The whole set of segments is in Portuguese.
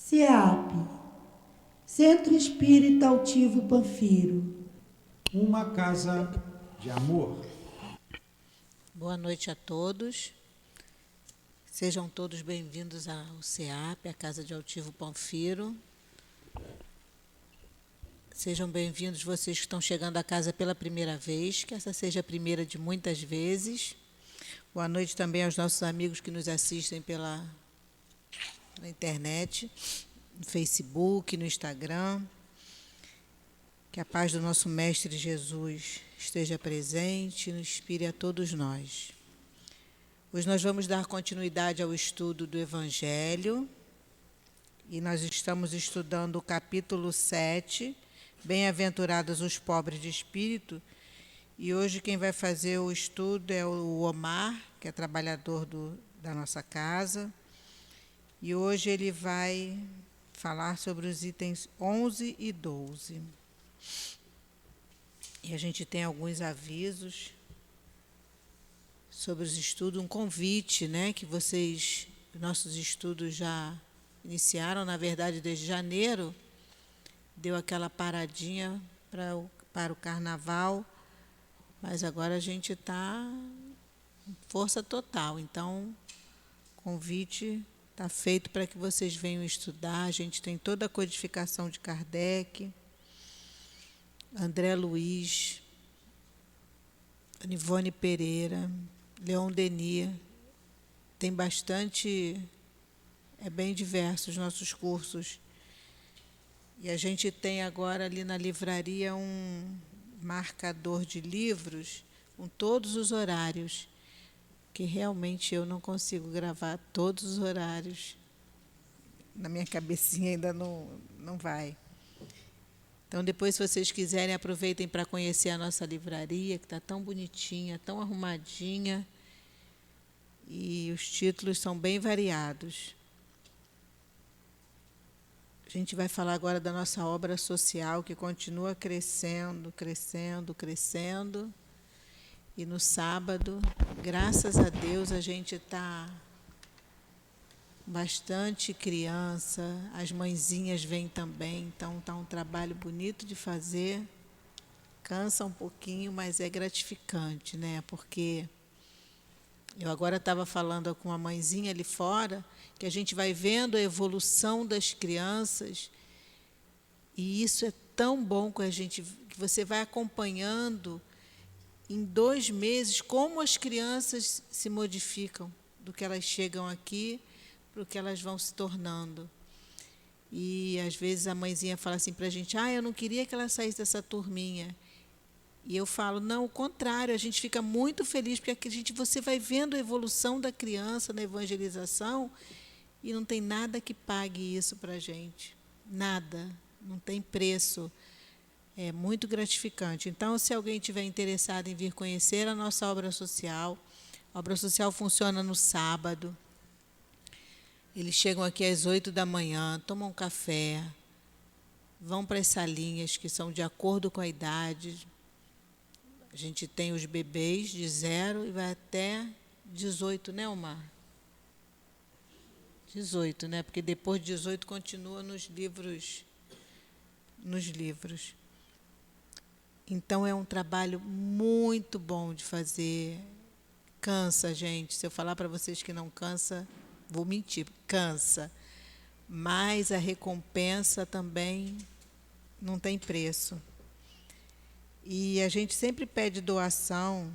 CEAP, Centro Espírita Altivo Panfiro. Uma casa de amor. Boa noite a todos. Sejam todos bem-vindos ao CEAP, a Casa de Altivo Panfiro. Sejam bem-vindos vocês que estão chegando à casa pela primeira vez, que essa seja a primeira de muitas vezes. Boa noite também aos nossos amigos que nos assistem na internet, no Facebook, no Instagram. Que a paz do nosso Mestre Jesus esteja presente e nos inspire a todos nós. Hoje nós vamos dar continuidade ao estudo do Evangelho e nós estamos estudando o capítulo 7, Bem-aventurados os pobres de espírito, e hoje quem vai fazer o estudo é o Omar, que é trabalhador da nossa casa, e hoje ele vai falar sobre os itens 11 e 12. E a gente tem alguns avisos sobre os estudos, um convite, né, que nossos estudos já iniciaram, na verdade, desde janeiro, deu aquela paradinha para o carnaval, mas agora a gente está com força total. Então, o convite está feito para que vocês venham estudar. A gente tem toda a codificação de Kardec, André Luiz, Nivone Pereira, Leon Denis. Tem bastante, é bem diverso os nossos cursos. E a gente tem agora ali na livraria um marcador de livros com todos os horários, que realmente eu não consigo gravar todos os horários. Na minha cabecinha ainda não vai. Então, depois, se vocês quiserem, aproveitem para conhecer a nossa livraria, que está tão bonitinha, tão arrumadinha, e os títulos são bem variados. A gente vai falar agora da nossa obra social, que continua crescendo, crescendo, crescendo. E no sábado, graças a Deus, a gente está bastante criança, as mãezinhas vêm também, então está um trabalho bonito de fazer, cansa um pouquinho, mas é gratificante, né? Porque eu agora estava falando com uma mãezinha ali fora, que a gente vai vendo a evolução das crianças, e isso é tão bom que você vai acompanhando em 2 meses como as crianças se modificam, do que elas chegam aqui para o que elas vão se tornando. E, às vezes, a mãezinha fala assim para a gente, eu não queria que ela saísse dessa turminha. E eu falo, não, o contrário, a gente fica muito feliz, porque você vai vendo a evolução da criança na evangelização e não tem nada que pague isso para a gente. Nada, não tem preço. É muito gratificante. Então, se alguém estiver interessado em vir conhecer a nossa obra social funciona no sábado. Eles chegam aqui às 8 da manhã, tomam um café, vão para as salinhas que são de acordo com a idade. A gente tem os bebês de 0 e vai até 18, né, Omar? 18, né? Porque depois de 18 continua nos livros. Então, é um trabalho muito bom de fazer. Cansa, gente. Se eu falar para vocês que não cansa, vou mentir, cansa. Mas a recompensa também não tem preço. E a gente sempre pede doação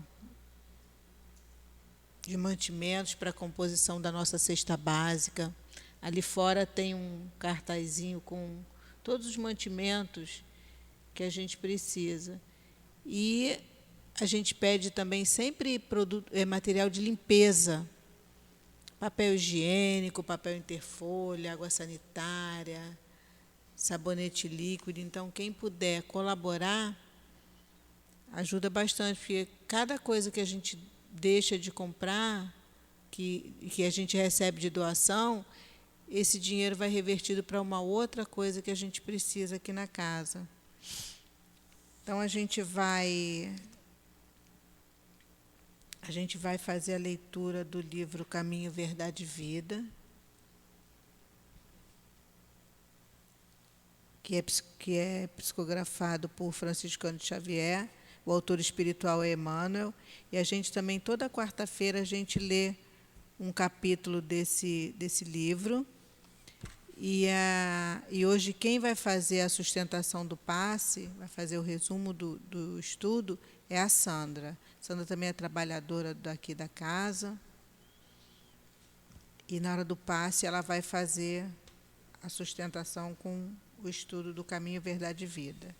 de mantimentos para a composição da nossa cesta básica. Ali fora tem um cartazinho com todos os mantimentos que a gente precisa. E a gente pede também sempre material de limpeza, papel higiênico, papel interfolha, água sanitária, sabonete líquido. Então, quem puder colaborar, ajuda bastante, porque cada coisa que a gente deixa de comprar, que a gente recebe de doação, esse dinheiro vai revertido para uma outra coisa que a gente precisa aqui na casa. Então, a gente vai fazer a leitura do livro Caminho, Verdade e Vida. que é psicografado por Franciscano de Xavier. O autor espiritual é Emmanuel. E a gente também, toda quarta-feira, a gente lê um capítulo desse livro. E hoje quem vai fazer a sustentação do passe, vai fazer o resumo do estudo, é a Sandra. A Sandra também é trabalhadora daqui da casa. E na hora do passe ela vai fazer a sustentação com o estudo do Caminho, Verdade e Vida.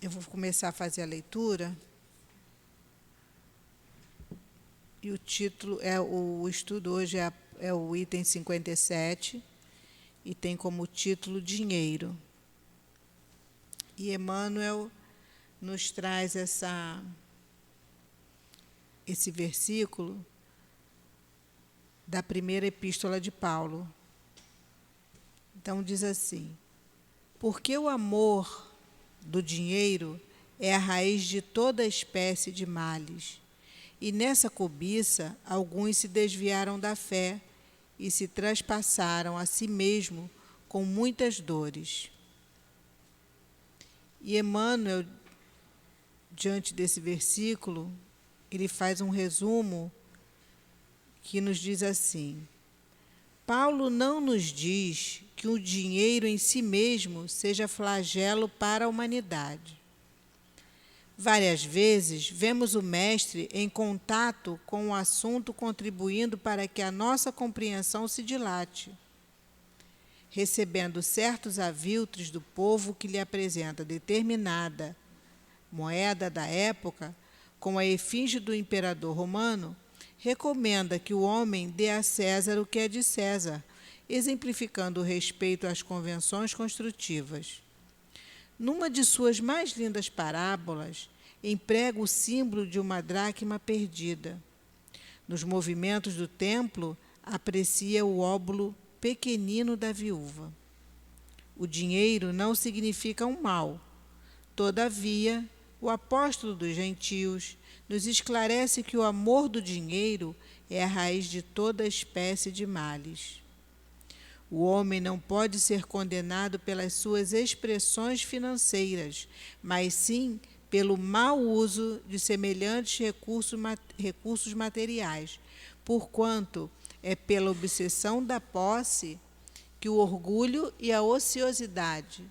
Eu vou começar a fazer a leitura. E o título, o estudo hoje é o item 57, e tem como título Dinheiro. E Emmanuel nos traz esse versículo da primeira epístola de Paulo. Então diz assim: porque o amor do dinheiro é a raiz de toda espécie de males, e nessa cobiça alguns se desviaram da fé e se traspassaram a si mesmo com muitas dores. E Emmanuel, diante desse versículo, ele faz um resumo que nos diz assim: Paulo não nos diz que o dinheiro em si mesmo seja flagelo para a humanidade. Várias vezes vemos o mestre em contato com o assunto, contribuindo para que a nossa compreensão se dilate, recebendo certos aviltres do povo que lhe apresenta determinada moeda da época, com a efígie do imperador romano, recomenda que o homem dê a César o que é de César, exemplificando o respeito às convenções construtivas. Numa de suas mais lindas parábolas, emprega o símbolo de uma dracma perdida. Nos movimentos do templo, aprecia o óbolo pequenino da viúva. O dinheiro não significa um mal. Todavia, o apóstolo dos gentios nos esclarece que o amor do dinheiro é a raiz de toda espécie de males. O homem não pode ser condenado pelas suas expressões financeiras, mas sim pelo mau uso de semelhantes recursos materiais, porquanto é pela obsessão da posse que o orgulho e a ociosidade,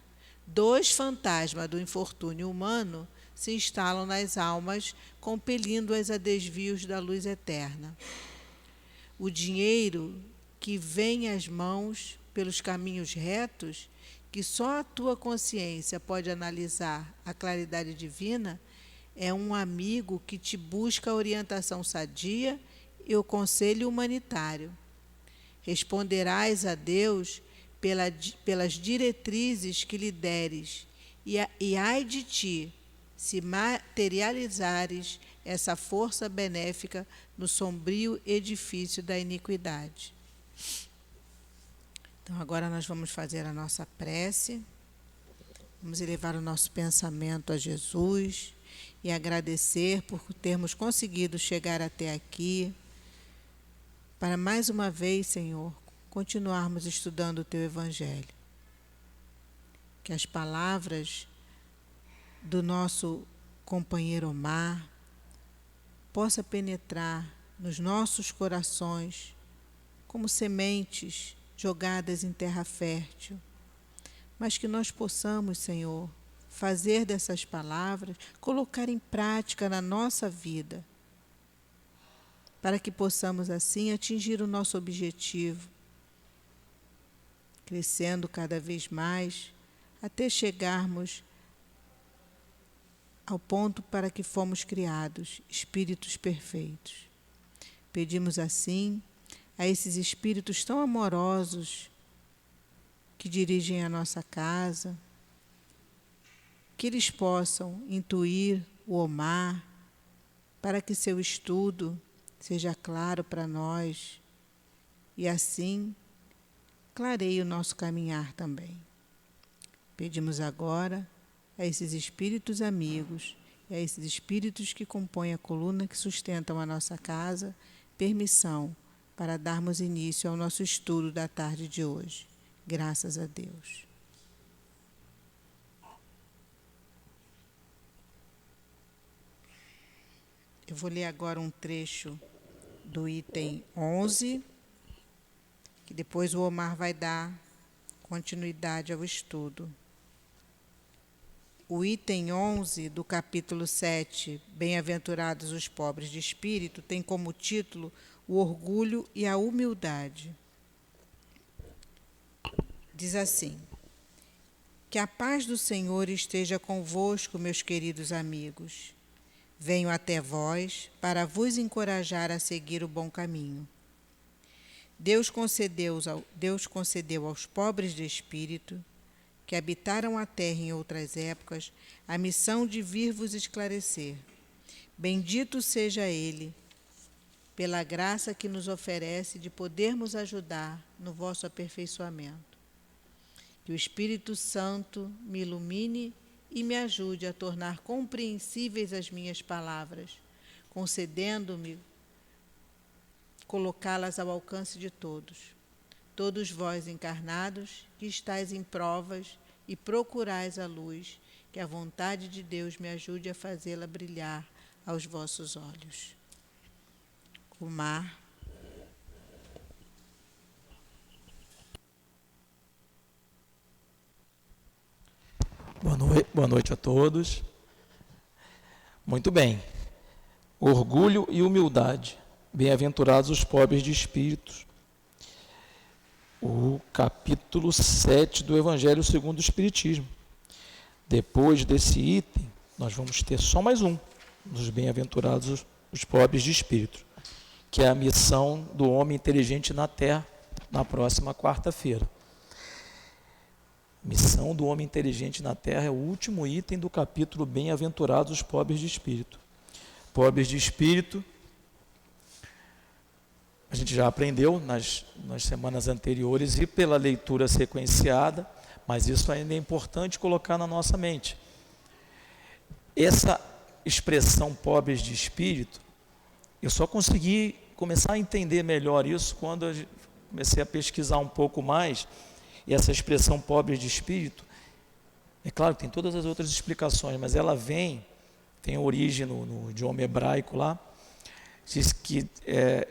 dois fantasmas do infortúnio humano, se instalam nas almas, compelindo-as a desvios da luz eterna. O dinheiro que vem às mãos pelos caminhos retos, que só a tua consciência pode analisar a claridade divina, é um amigo que te busca a orientação sadia e o conselho humanitário. Responderás a Deus pelas diretrizes que lhe deres, e ai de ti, se materializares essa força benéfica no sombrio edifício da iniquidade. Então, agora nós vamos fazer a nossa prece, vamos elevar o nosso pensamento a Jesus e agradecer por termos conseguido chegar até aqui, para mais uma vez, Senhor, continuarmos estudando o Teu Evangelho. Que as palavras do nosso companheiro Omar possa penetrar nos nossos corações como sementes jogadas em terra fértil, mas que nós possamos, Senhor, fazer dessas palavras, colocar em prática na nossa vida, para que possamos assim atingir o nosso objetivo, crescendo cada vez mais, até chegarmos ao ponto para que fomos criados, espíritos perfeitos. Pedimos assim a esses espíritos tão amorosos que dirigem a nossa casa, que eles possam intuir o Omar, para que seu estudo seja claro para nós e assim clareie o nosso caminhar também. Pedimos agora a esses espíritos amigos e a esses espíritos que compõem a coluna que sustentam a nossa casa, permissão para darmos início ao nosso estudo da tarde de hoje. Graças a Deus. Eu vou ler agora um trecho do item 11, que depois o Omar vai dar continuidade ao estudo. O item 11 do capítulo 7, Bem-aventurados os pobres de espírito, tem como título o orgulho e a humildade. Diz assim: que a paz do Senhor esteja convosco, meus queridos amigos. Venho até vós para vos encorajar a seguir o bom caminho. Deus concedeu aos pobres de espírito, que habitaram a terra em outras épocas, a missão de vir vos esclarecer. Bendito seja Ele, pela graça que nos oferece de podermos ajudar no vosso aperfeiçoamento. Que o Espírito Santo me ilumine e me ajude a tornar compreensíveis as minhas palavras, concedendo-me colocá-las ao alcance de todos. Todos vós encarnados, que estáis em provas e procurais a luz, que a vontade de Deus me ajude a fazê-la brilhar aos vossos olhos. Omar. Boa noite a todos. Muito bem. Orgulho e humildade. Bem-aventurados os pobres de espíritos. O capítulo 7 do Evangelho segundo o Espiritismo. Depois desse item, nós vamos ter só mais um dos bem-aventurados os pobres de espírito, que é a missão do homem inteligente na Terra, na próxima quarta-feira. Missão do homem inteligente na Terra é o último item do capítulo Bem-aventurados os pobres de espírito. Pobres de espírito, a gente já aprendeu nas semanas anteriores e pela leitura sequenciada, mas isso ainda é importante colocar na nossa mente. Essa expressão pobres de espírito, eu só consegui começar a entender melhor isso quando eu comecei a pesquisar um pouco mais. E essa expressão pobres de espírito, é claro que tem todas as outras explicações, mas ela tem origem no idioma hebraico lá, diz que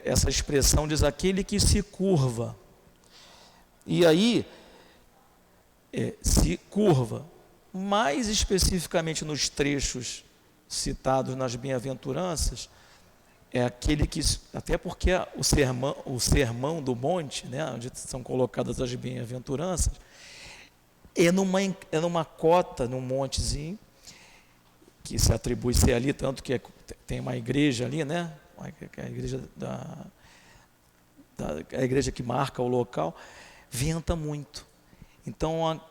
essa expressão diz aquele que se curva. E aí, se curva, mais especificamente nos trechos citados nas bem-aventuranças, é aquele que, até porque o sermão do monte, né, onde são colocadas as bem-aventuranças, é numa cota, num montezinho, que se atribui ser ali, tanto que tem uma igreja ali, né, a igreja a igreja que marca o local, venta muito. Então,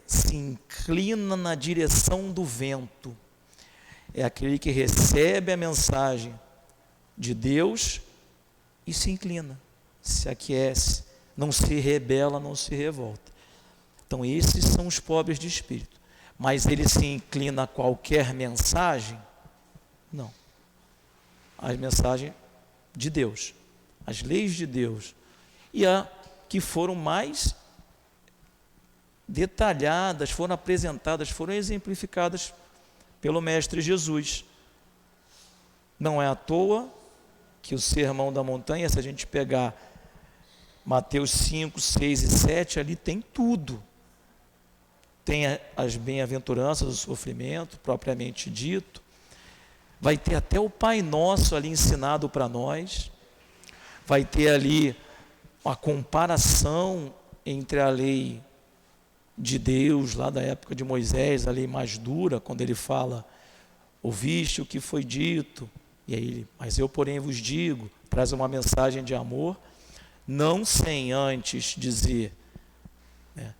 se inclina na direção do vento. É aquele que recebe a mensagem de Deus e se inclina, se aquece, não se rebela, não se revolta. Então, esses são os pobres de espírito. Mas ele se inclina a qualquer mensagem? Não. A mensagem de Deus, as leis de Deus, e a que foram mais detalhadas, foram apresentadas, foram exemplificadas pelo Mestre Jesus. Não é à toa que o Sermão da Montanha, se a gente pegar Mateus 5, 6 e 7, ali tem tudo. Tem as bem-aventuranças do sofrimento, propriamente dito. Vai ter até o Pai Nosso ali ensinado para nós. Vai ter ali a comparação entre a lei de Deus, lá da época de Moisés, a lei mais dura, quando ele fala, ouviste o que foi dito, e aí ele, mas eu porém vos digo, traz uma mensagem de amor, não sem antes dizer, né,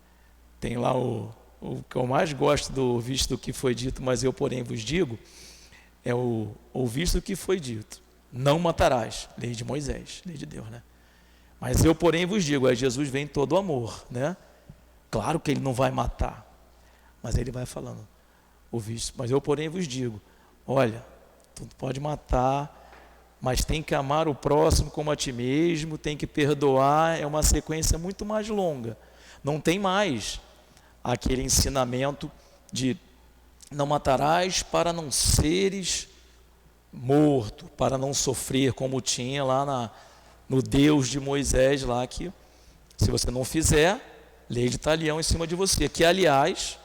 tem lá o que eu mais gosto do ouviste o que foi dito, mas eu porém vos digo, é o ouviste o que foi dito, não matarás, lei de Moisés, lei de Deus, né? Mas eu porém vos digo, aí Jesus vem todo amor, né? Claro que ele não vai matar, mas ele vai falando, ouviste, mas eu porém vos digo, olha, tu pode matar, mas tem que amar o próximo como a ti mesmo, tem que perdoar, é uma sequência muito mais longa. Não tem mais aquele ensinamento de não matarás para não seres morto, para não sofrer, como tinha lá no Deus de Moisés, lá que se você não fizer, lei de talião em cima de você, que aliás,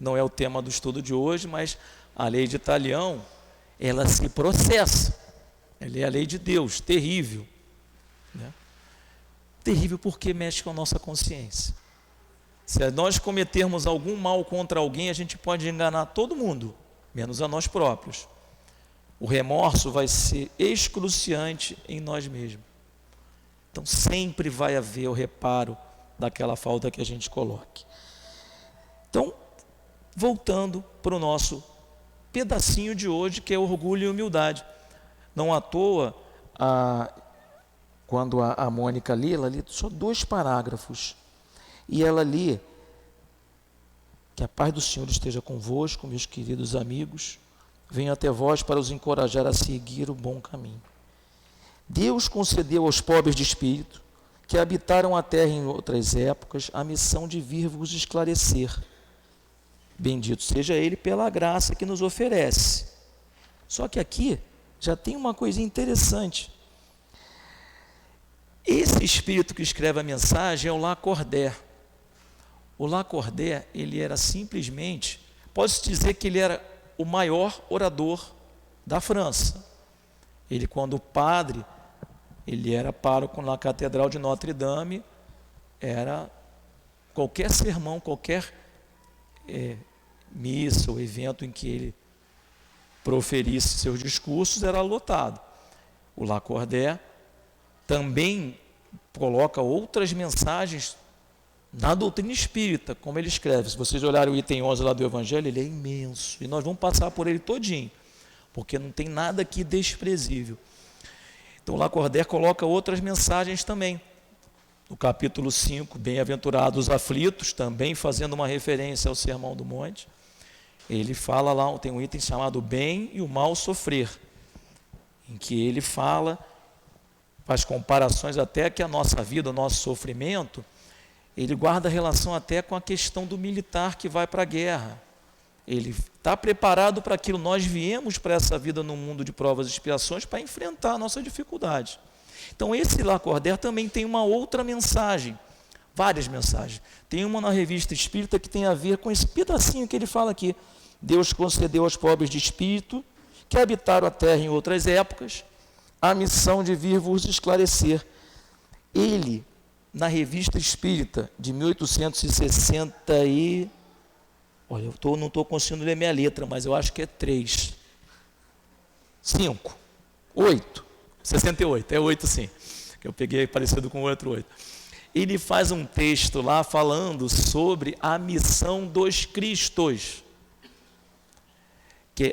não é o tema do estudo de hoje, mas a lei de talião, ela se processa, ela é a lei de Deus, terrível, né? Terrível porque mexe com a nossa consciência. Se nós cometermos algum mal contra alguém, a gente pode enganar todo mundo, menos a nós próprios. O remorso vai ser excruciante em nós mesmos. Então sempre vai haver o reparo daquela falta que a gente coloque. Então, voltando para o nosso pedacinho de hoje, que é orgulho e humildade. Não à toa, quando a Mônica lê, ela lê só 2 parágrafos. E ela lê: que a paz do Senhor esteja convosco, meus queridos amigos. Venho até vós para os encorajar a seguir o bom caminho. Deus concedeu aos pobres de espírito, que habitaram a terra em outras épocas, a missão de vir vos esclarecer. Bendito seja Ele pela graça que nos oferece. Só que aqui já tem uma coisinha interessante. Esse espírito que escreve a mensagem é o Lacordaire. O Lacordaire, ele era simplesmente, pode-se dizer que ele era o maior orador da França. Ele, quando padre, ele era pároco na Catedral de Notre-Dame, era qualquer sermão, qualquer missa ou evento em que ele proferisse seus discursos, era lotado. O Lacordaire também coloca outras mensagens na doutrina espírita, como ele escreve. Se vocês olharem o item 11 lá do Evangelho, ele é imenso, e nós vamos passar por ele todinho, porque não tem nada aqui desprezível. Então, Lacordaire coloca outras mensagens também. No capítulo 5, Bem-aventurados os aflitos, também fazendo uma referência ao Sermão do Monte, ele fala lá, tem um item chamado Bem e o Mal Sofrer, em que ele faz comparações até que a nossa vida, o nosso sofrimento, ele guarda relação até com a questão do militar que vai para a guerra. Ele está preparado para aquilo. Nós viemos para essa vida no mundo de provas e expiações para enfrentar a nossa dificuldade. Então esse Lacordaire também tem uma outra mensagem, várias mensagens. Tem uma na Revista Espírita que tem a ver com esse pedacinho que ele fala aqui. Deus concedeu aos pobres de espírito, que habitaram a terra em outras épocas, a missão de vir vos esclarecer. Ele, na Revista Espírita de 1860 e... Olha, eu não estou conseguindo ler minha letra, mas eu acho que é 3, 5, 8, 68, é 8 sim, que eu peguei parecido com o outro 8. Ele faz um texto lá falando sobre a missão dos Cristos.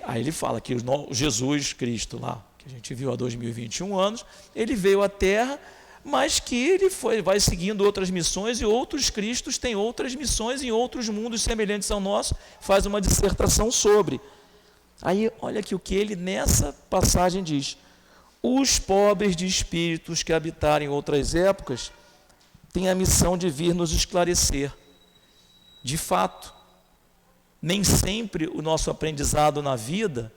Aí ele fala que Jesus Cristo lá, que a gente viu há 2021 anos, ele veio à Terra, mas que ele vai seguindo outras missões, e outros Cristos têm outras missões em outros mundos semelhantes ao nosso, faz uma dissertação sobre. Aí olha aqui o que ele nessa passagem diz: os pobres de espíritos que habitarem outras épocas têm a missão de vir nos esclarecer. De fato, nem sempre o nosso aprendizado na vida,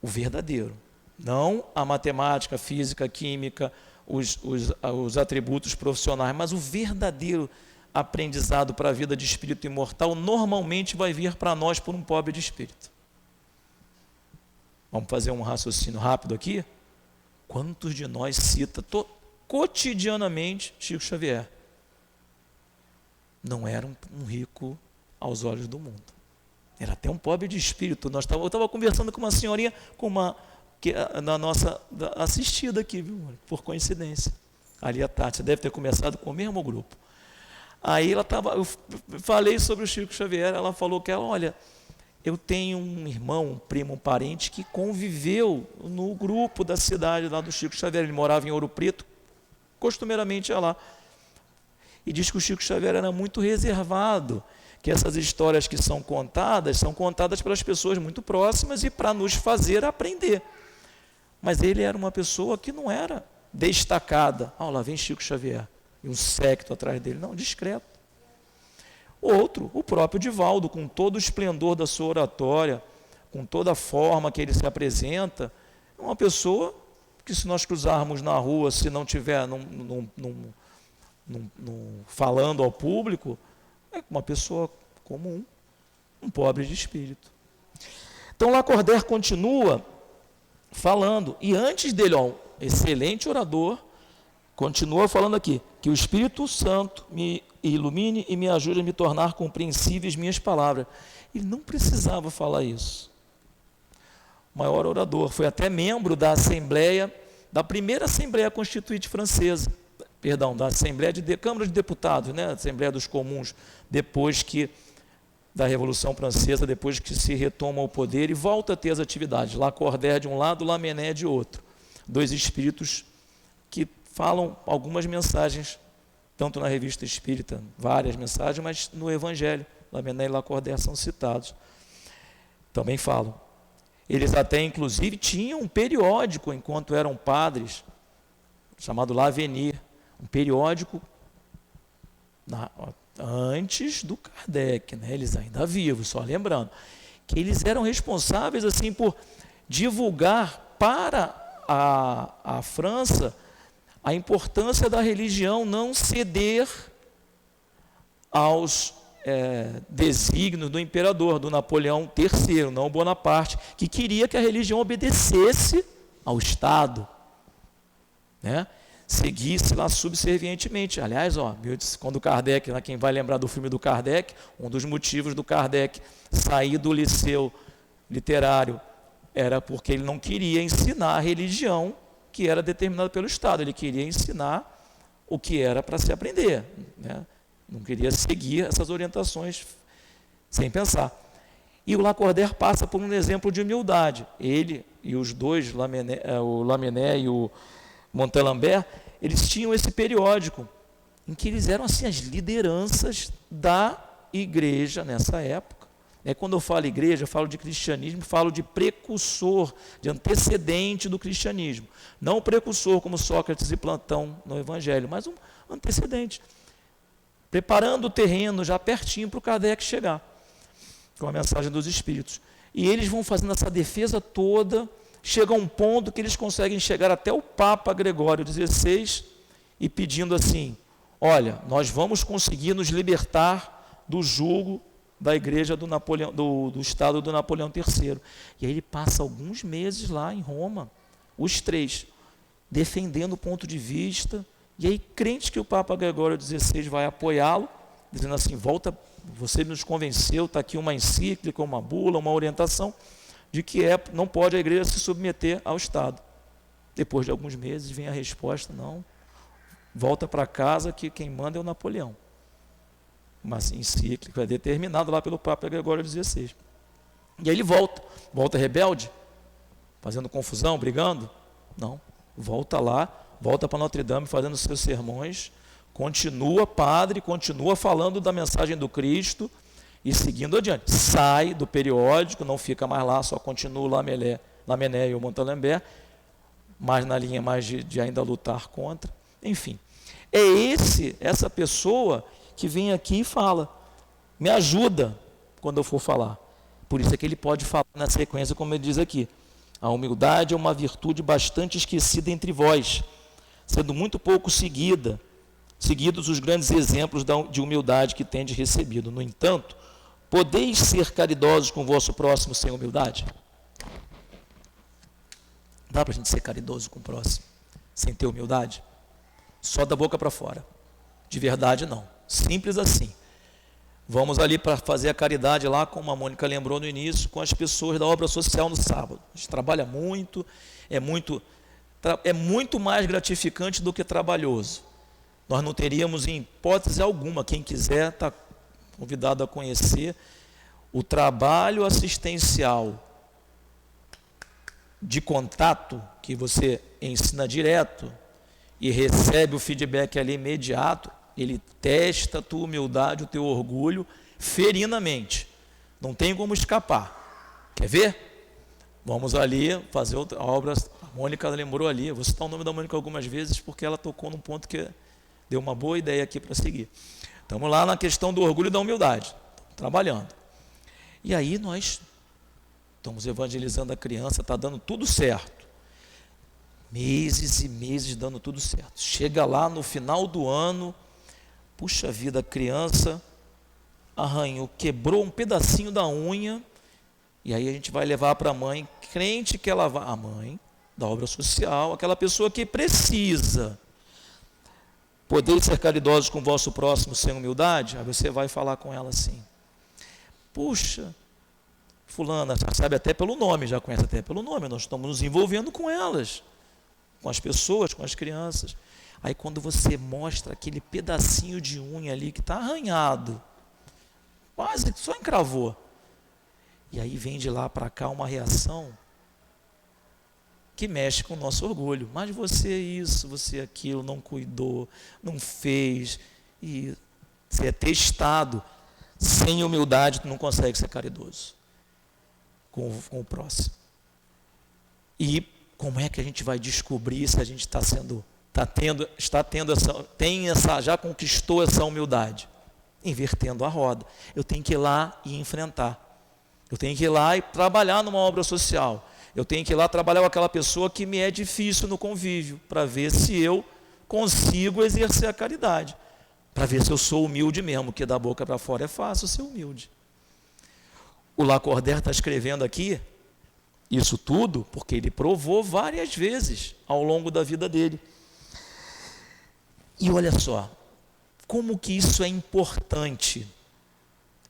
o verdadeiro, não a matemática, física, química, os atributos profissionais, mas o verdadeiro aprendizado para a vida de espírito imortal normalmente vai vir para nós por um pobre de espírito. Vamos fazer um raciocínio rápido aqui? Quantos de nós cita cotidianamente Chico Xavier? Não era um rico aos olhos do mundo. Era até um pobre de espírito. Eu estava conversando com uma senhorinha, na nossa assistida aqui, viu, por coincidência. Ali a Tati, deve ter começado com o mesmo grupo. Aí eu falei sobre o Chico Xavier, ela falou que olha, eu tenho um irmão, um primo, um parente que conviveu no grupo da cidade lá do Chico Xavier. Ele morava em Ouro Preto, costumeiramente ia lá. E diz que o Chico Xavier era muito reservado, que essas histórias que são contadas pelas pessoas muito próximas e para nos fazer aprender. Mas ele era uma pessoa que não era destacada. Lá vem Chico Xavier, e um séquito atrás dele. Não, discreto. Outro, o próprio Divaldo, com todo o esplendor da sua oratória, com toda a forma que ele se apresenta, é uma pessoa que, se nós cruzarmos na rua, se não tiver falando ao público, é uma pessoa comum, um pobre de espírito. Então Lacordaire continua falando, e antes dele, excelente orador, continua falando aqui, que o Espírito Santo me ilumine e me ajude a me tornar compreensíveis minhas palavras. Ele não precisava falar isso. O maior orador, foi até membro da Assembleia, da primeira Assembleia Constituinte Francesa, da Assembleia de Câmara de Deputados, né, Assembleia dos Comuns, depois que da Revolução Francesa, depois que se retoma o poder e volta a ter as atividades. Lacordaire de um lado, Lamennais de outro. Dois espíritos que falam algumas mensagens, tanto na Revista Espírita, várias mensagens, mas no Evangelho, Lamennais e Lacordaire são citados. Também falam. Eles até, inclusive, tinham um periódico, enquanto eram padres, chamado L'Avenir, um periódico antes do Kardec, né? Eles ainda vivos, só lembrando, que eles eram responsáveis assim, por divulgar para a França a importância da religião não ceder aos desígnios do imperador, do Napoleão III, não Bonaparte, que queria que a religião obedecesse ao Estado, seguisse lá subservientemente. Aliás, quando Kardec, quem vai lembrar do filme do Kardec, um dos motivos do Kardec sair do liceu literário era porque ele não queria ensinar a religião que era determinada pelo Estado, ele queria ensinar o que era para se aprender, não queria seguir essas orientações sem pensar. E o Lacordaire passa por um exemplo de humildade. Ele e os dois, o Lamennais e o Montalembert, eles tinham esse periódico, em que eles eram assim, as lideranças da igreja nessa época. Quando eu falo igreja, eu falo de cristianismo, falo de precursor, de antecedente do cristianismo. Não o precursor como Sócrates e Platão no Evangelho, mas um antecedente. Preparando o terreno já pertinho para o Kardec chegar, com a mensagem dos Espíritos. E eles vão fazendo essa defesa toda, chega a um ponto que eles conseguem chegar até o Papa Gregório XVI e pedindo assim, olha, nós vamos conseguir nos libertar do jugo da igreja do Estado do Napoleão III. E aí ele passa alguns meses lá em Roma, os três, defendendo o ponto de vista, e aí crente que o Papa Gregório XVI vai apoiá-lo, dizendo assim, volta, você nos convenceu, está aqui uma encíclica, uma bula, uma orientação, de que não pode a igreja se submeter ao Estado. Depois de alguns meses vem a resposta, não, volta para casa que quem manda é o Napoleão. Uma encíclica determinada lá pelo Papa Gregório XVI. E aí ele volta rebelde, fazendo confusão, brigando? Não, volta lá, volta para Notre Dame fazendo seus sermões, continua padre, continua falando da mensagem do Cristo e seguindo adiante. Sai do periódico, não fica mais lá, só continua o Lamennais e o Montalembert, mais na linha mais de ainda lutar contra. Enfim, é essa pessoa que vem aqui e fala, me ajuda quando eu for falar. Por isso é que ele pode falar na sequência, como ele diz aqui, a humildade é uma virtude bastante esquecida entre vós, sendo muito pouco seguidos os grandes exemplos de humildade que tendes recebido. No entanto, podeis ser caridosos com o vosso próximo sem humildade? Dá para a gente ser caridoso com o próximo sem ter humildade? Só da boca para fora. De verdade, não. Simples assim. Vamos ali para fazer a caridade lá, como a Mônica lembrou no início, com as pessoas da obra social no sábado. A gente trabalha muito, é muito mais gratificante do que trabalhoso. Nós não teríamos, em hipótese alguma, quem quiser está convidado a conhecer, o trabalho assistencial de contato, que você ensina direto e recebe o feedback ali imediato, ele testa a tua humildade, o teu orgulho, ferinamente. Não tem como escapar. Quer ver? Vamos ali fazer a obra Mônica lembrou ali, eu vou citar o nome da Mônica algumas vezes, porque ela tocou num ponto que deu uma boa ideia aqui para seguir. Estamos lá na questão do orgulho e da humildade, trabalhando. E aí nós estamos evangelizando a criança, está dando tudo certo. Meses e meses dando tudo certo. Chega lá no final do ano, puxa vida, a criança arranhou, quebrou um pedacinho da unha, e aí a gente vai levar para a mãe, crente que ela vai, a mãe da obra social, aquela pessoa que precisa. Podeis ser caridosos com o vosso próximo sem humildade? Aí você vai falar com ela assim, puxa, fulana, sabe até pelo nome, já conhece até pelo nome, nós estamos nos envolvendo com elas, com as pessoas, com as crianças. Aí quando você mostra aquele pedacinho de unha ali que está arranhado, quase só encravou, e aí vem de lá para cá uma reação que mexe com o nosso orgulho. Mas você isso, você aquilo, não cuidou, não fez, e você é testado. Sem humildade, tu não consegue ser caridoso com o próximo. E como é que a gente vai descobrir se a gente já conquistou essa humildade? Invertendo a roda. Eu tenho que ir lá e enfrentar. Eu tenho que ir lá e trabalhar numa obra social. Eu tenho que ir lá trabalhar com aquela pessoa que me é difícil no convívio, para ver se eu consigo exercer a caridade, para ver se eu sou humilde mesmo, que da boca para fora é fácil ser humilde. O Lacordaire está escrevendo aqui isso tudo porque ele provou várias vezes ao longo da vida dele. E olha só, como que isso é importante,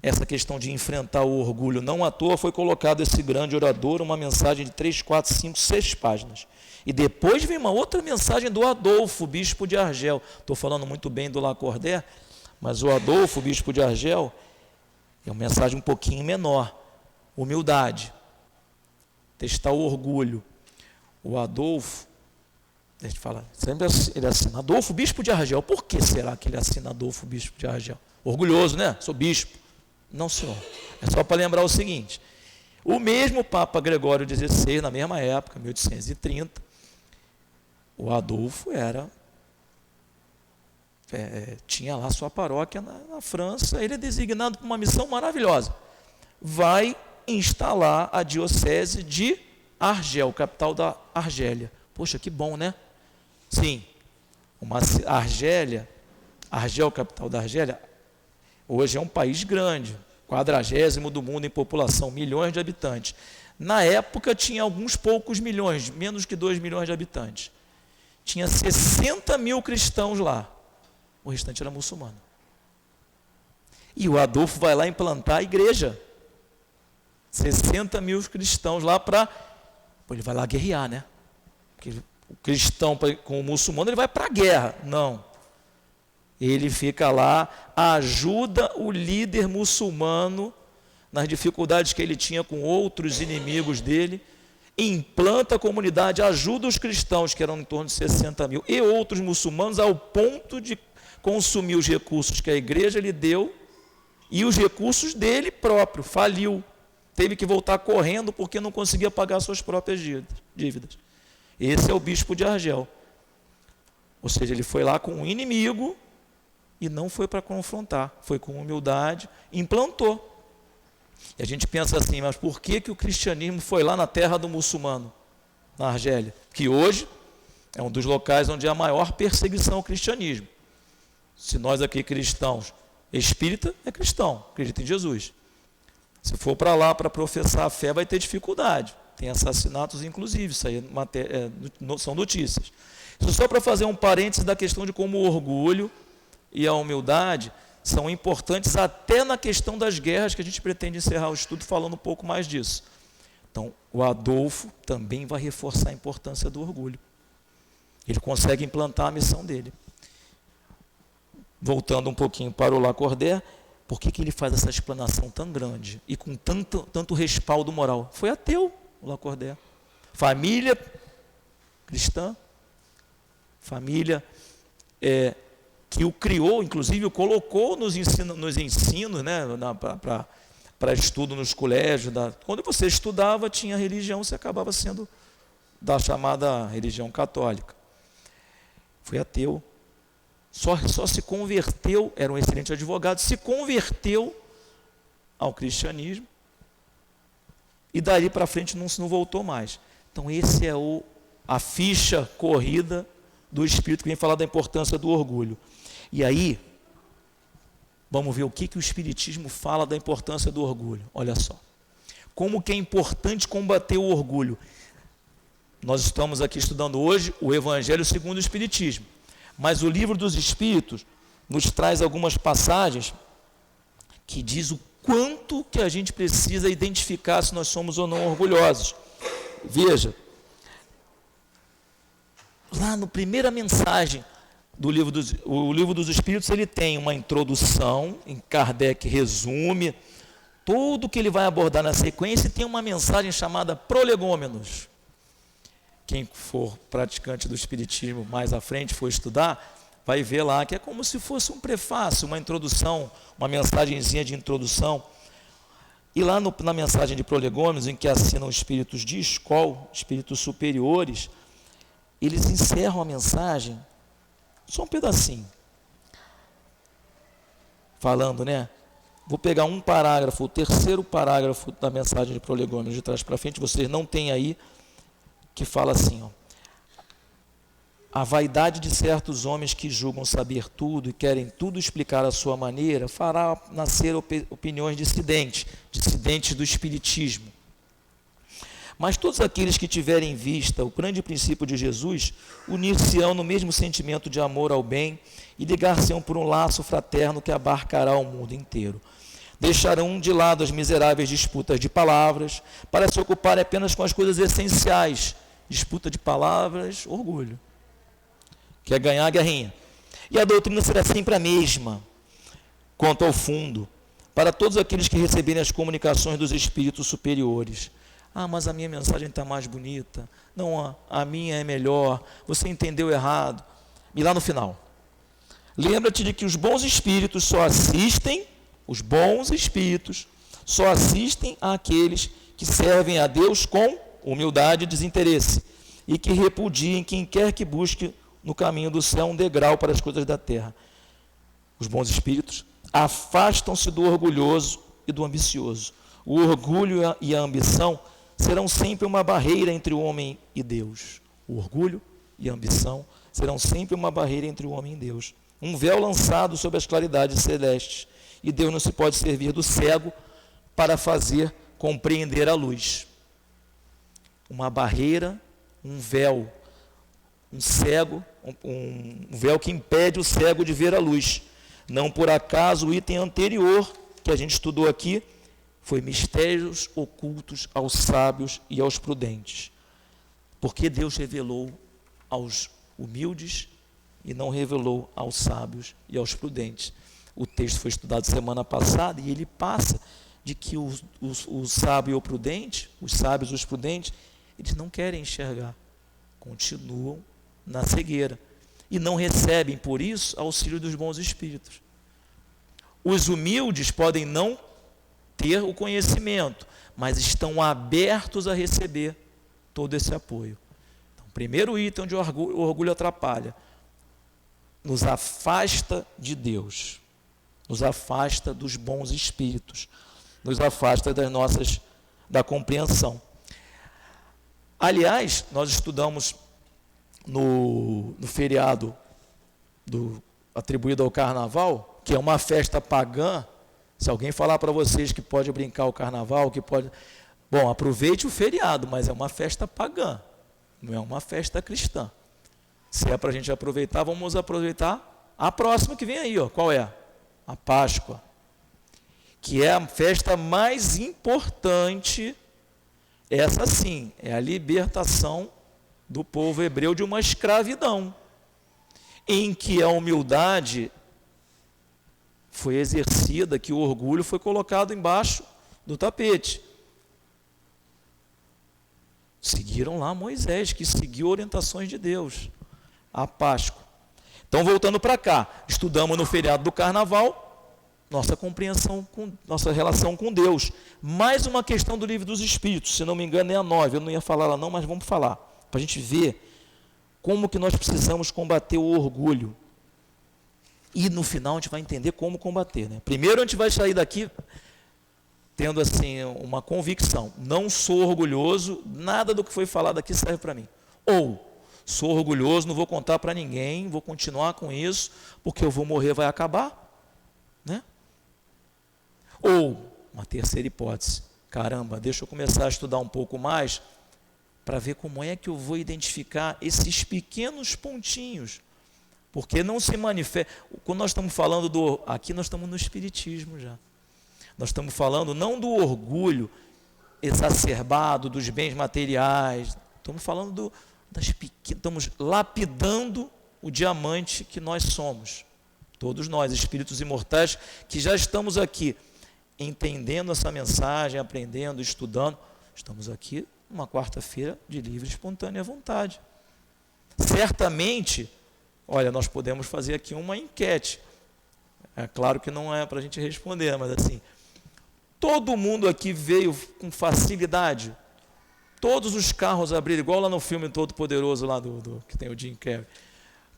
essa questão de enfrentar o orgulho. Não à toa foi colocado esse grande orador, uma mensagem de 3, 4, 5, 6 páginas. E depois vem uma outra mensagem do Adolfo, bispo de Argel. Estou falando muito bem do Lacordaire, mas o Adolfo, bispo de Argel, é uma mensagem um pouquinho menor. Humildade. Testar o orgulho. O Adolfo, a gente fala, sempre ele assina Adolfo, bispo de Argel. Por que será que ele assina Adolfo, bispo de Argel? Orgulhoso, né? Sou bispo. Não, senhor. É só para lembrar o seguinte. O mesmo Papa Gregório XVI, na mesma época, 1830, o Adolfo tinha lá sua paróquia na França. Ele é designado para uma missão maravilhosa. Vai instalar a diocese de Argel, capital da Argélia. Poxa, que bom, né? Sim, Argel, capital da Argélia, hoje é um país grande, 40º do mundo em população, milhões de habitantes. Na época tinha alguns poucos milhões, menos que 2 milhões de habitantes. Tinha 60 mil cristãos lá, o restante era muçulmano. E o Adolfo vai lá implantar a igreja. 60 mil cristãos lá ele vai lá guerrear, né? Porque o cristão com o muçulmano, ele vai para a guerra. Não. Ele fica lá, ajuda o líder muçulmano nas dificuldades que ele tinha com outros inimigos dele, implanta a comunidade, ajuda os cristãos, que eram em torno de 60 mil, e outros muçulmanos, ao ponto de consumir os recursos que a igreja lhe deu e os recursos dele próprio, faliu. Teve que voltar correndo porque não conseguia pagar suas próprias dívidas. Esse é o bispo de Argel. Ou seja, ele foi lá com um inimigo e não foi para confrontar, foi com humildade, implantou. E a gente pensa assim, mas por que o cristianismo foi lá na terra do muçulmano, na Argélia? Que hoje é um dos locais onde há a maior perseguição ao cristianismo. Se nós aqui cristãos, espírita é cristão, acredita em Jesus. Se for para lá para professar a fé, vai ter dificuldade. Tem assassinatos, inclusive, isso aí são notícias. Isso só para fazer um parênteses da questão de como o orgulho e a humildade são importantes até na questão das guerras, que a gente pretende encerrar o estudo falando um pouco mais disso. Então, o Adolfo também vai reforçar a importância do orgulho. Ele consegue implantar a missão dele. Voltando um pouquinho para o Lacordaire, por que ele faz essa explanação tão grande e com tanto respaldo moral? Foi ateu, o Lacordaire. Família cristã, família que o criou, inclusive o colocou nos ensinos, né, para estudo nos colégios. Quando você estudava, tinha religião, você acabava sendo da chamada religião católica. Foi ateu. Só se converteu, era um excelente advogado, se converteu ao cristianismo e dali para frente não voltou mais. Então esse é a ficha corrida do Espírito que vem falar da importância do orgulho. E aí, vamos ver o que o Espiritismo fala da importância do orgulho. Olha só. Como que é importante combater o orgulho. Nós estamos aqui estudando hoje o Evangelho segundo o Espiritismo. Mas o Livro dos Espíritos nos traz algumas passagens que diz o quanto que a gente precisa identificar se nós somos ou não orgulhosos. Veja, lá na primeira mensagem do Livro dos Espíritos, ele tem uma introdução, em Kardec resume tudo o que ele vai abordar na sequência, e tem uma mensagem chamada Prolegômenos. Quem for praticante do Espiritismo mais à frente, for estudar, vai ver lá que é como se fosse um prefácio, uma introdução, uma mensagenzinha de introdução. E lá na mensagem de Prolegômenos, em que assinam espíritos de escola, espíritos superiores, eles encerram a mensagem, só um pedacinho, falando, né? Vou pegar um parágrafo, o terceiro parágrafo da mensagem de Prolegômenos, de trás para frente, vocês não têm aí, que fala assim, ó: a vaidade de certos homens que julgam saber tudo e querem tudo explicar à sua maneira, fará nascer opiniões dissidentes do espiritismo. Mas todos aqueles que tiverem em vista o grande princípio de Jesus, unir-se-ão no mesmo sentimento de amor ao bem e ligar-se-ão por um laço fraterno que abarcará o mundo inteiro. Deixarão de lado as miseráveis disputas de palavras para se ocuparem apenas com as coisas essenciais. Disputa de palavras, orgulho. Quer ganhar a guerrinha. E a doutrina será sempre a mesma, quanto ao fundo, para todos aqueles que receberem as comunicações dos espíritos superiores. Ah, mas a minha mensagem está mais bonita. Não, a minha é melhor. Você entendeu errado. E lá no final, lembra-te de que os bons espíritos só assistem àqueles que servem a Deus com humildade e desinteresse e que repudiem quem quer que busque no caminho do céu um degrau para as coisas da terra. Os bons espíritos afastam-se do orgulhoso e do ambicioso. O orgulho e a ambição serão sempre uma barreira entre o homem e Deus. O orgulho e a ambição serão sempre uma barreira entre o homem e Deus. Um véu lançado sobre as claridades celestes. E Deus não se pode servir do cego para fazer compreender a luz. Uma barreira, um véu, um véu que impede o cego de ver a luz. Não por acaso o item anterior que a gente estudou aqui foi mistérios ocultos aos sábios e aos prudentes. Porque Deus revelou aos humildes e não revelou aos sábios e aos prudentes. O texto foi estudado semana passada e ele passa de que o sábio e o prudente, os sábios e os prudentes, eles não querem enxergar, continuam na cegueira e não recebem, por isso, auxílio dos bons espíritos. Os humildes podem não ter o conhecimento, mas estão abertos a receber todo esse apoio. Então, primeiro item onde o orgulho atrapalha, nos afasta de Deus, nos afasta dos bons espíritos, nos afasta da compreensão. Aliás, nós estudamos no feriado atribuído ao carnaval, que é uma festa pagã. Se alguém falar para vocês que pode brincar o carnaval, que pode... Bom, aproveite o feriado, mas é uma festa pagã, não é uma festa cristã. Se é para a gente aproveitar, vamos aproveitar a próxima que vem aí, ó. Qual é? A Páscoa, que é a festa mais importante. Essa sim, é a libertação do povo hebreu de uma escravidão, em que a humildade foi exercida, que o orgulho foi colocado embaixo do tapete. Seguiram lá Moisés, que seguiu orientações de Deus, a Páscoa. Então, voltando para cá, estudamos no feriado do carnaval, nossa compreensão, nossa relação com Deus. Mais uma questão do Livro dos Espíritos, se não me engano é a 9, eu não ia falar lá não, mas vamos falar. para a gente ver como que nós precisamos combater o orgulho. E no final a gente vai entender como combater, né? Primeiro a gente vai sair daqui tendo assim uma convicção: não sou orgulhoso, nada do que foi falado aqui serve para mim. Ou sou orgulhoso, não vou contar para ninguém, vou continuar com isso, porque eu vou morrer, vai acabar, né? Ou uma terceira hipótese: caramba, deixa eu começar a estudar um pouco mais para ver como é que eu vou identificar esses pequenos pontinhos, porque não se manifesta. Quando nós estamos falando aqui nós estamos no espiritismo já. Nós estamos falando não do orgulho exacerbado dos bens materiais, estamos falando das pequenas, estamos lapidando o diamante que nós somos. Todos nós, espíritos imortais, que já estamos aqui entendendo essa mensagem, aprendendo, estudando, estamos aqui numa quarta-feira de livre e espontânea vontade. Certamente, olha, nós podemos fazer aqui uma enquete. É claro que não é para a gente responder, mas assim, todo mundo aqui veio com facilidade. Todos os carros abriram, igual lá no filme Todo Poderoso, lá que tem o Jim Carrey.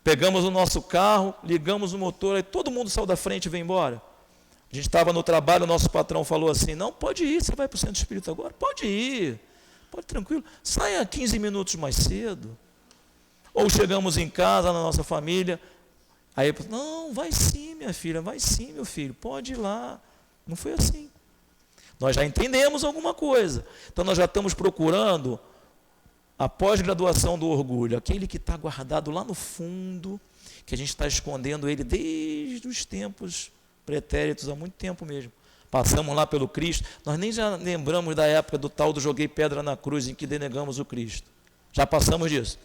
Pegamos o nosso carro, ligamos o motor, aí todo mundo saiu da frente e veio embora. A gente estava no trabalho, o nosso patrão falou assim: não, pode ir, você vai para o centro espírita agora? Pode ir, pode tranquilo, saia 15 minutos mais cedo. Ou chegamos em casa, na nossa família, aí, não, vai sim, minha filha, vai sim, meu filho, pode ir lá. Não foi assim. Nós já entendemos alguma coisa. Então nós já estamos procurando a pós-graduação do orgulho, aquele que está guardado lá no fundo, que a gente está escondendo ele desde os tempos pretéritos, há muito tempo mesmo. Passamos lá pelo Cristo, nós nem já lembramos da época do tal do joguei pedra na cruz, em que denegamos o Cristo. Já passamos disso.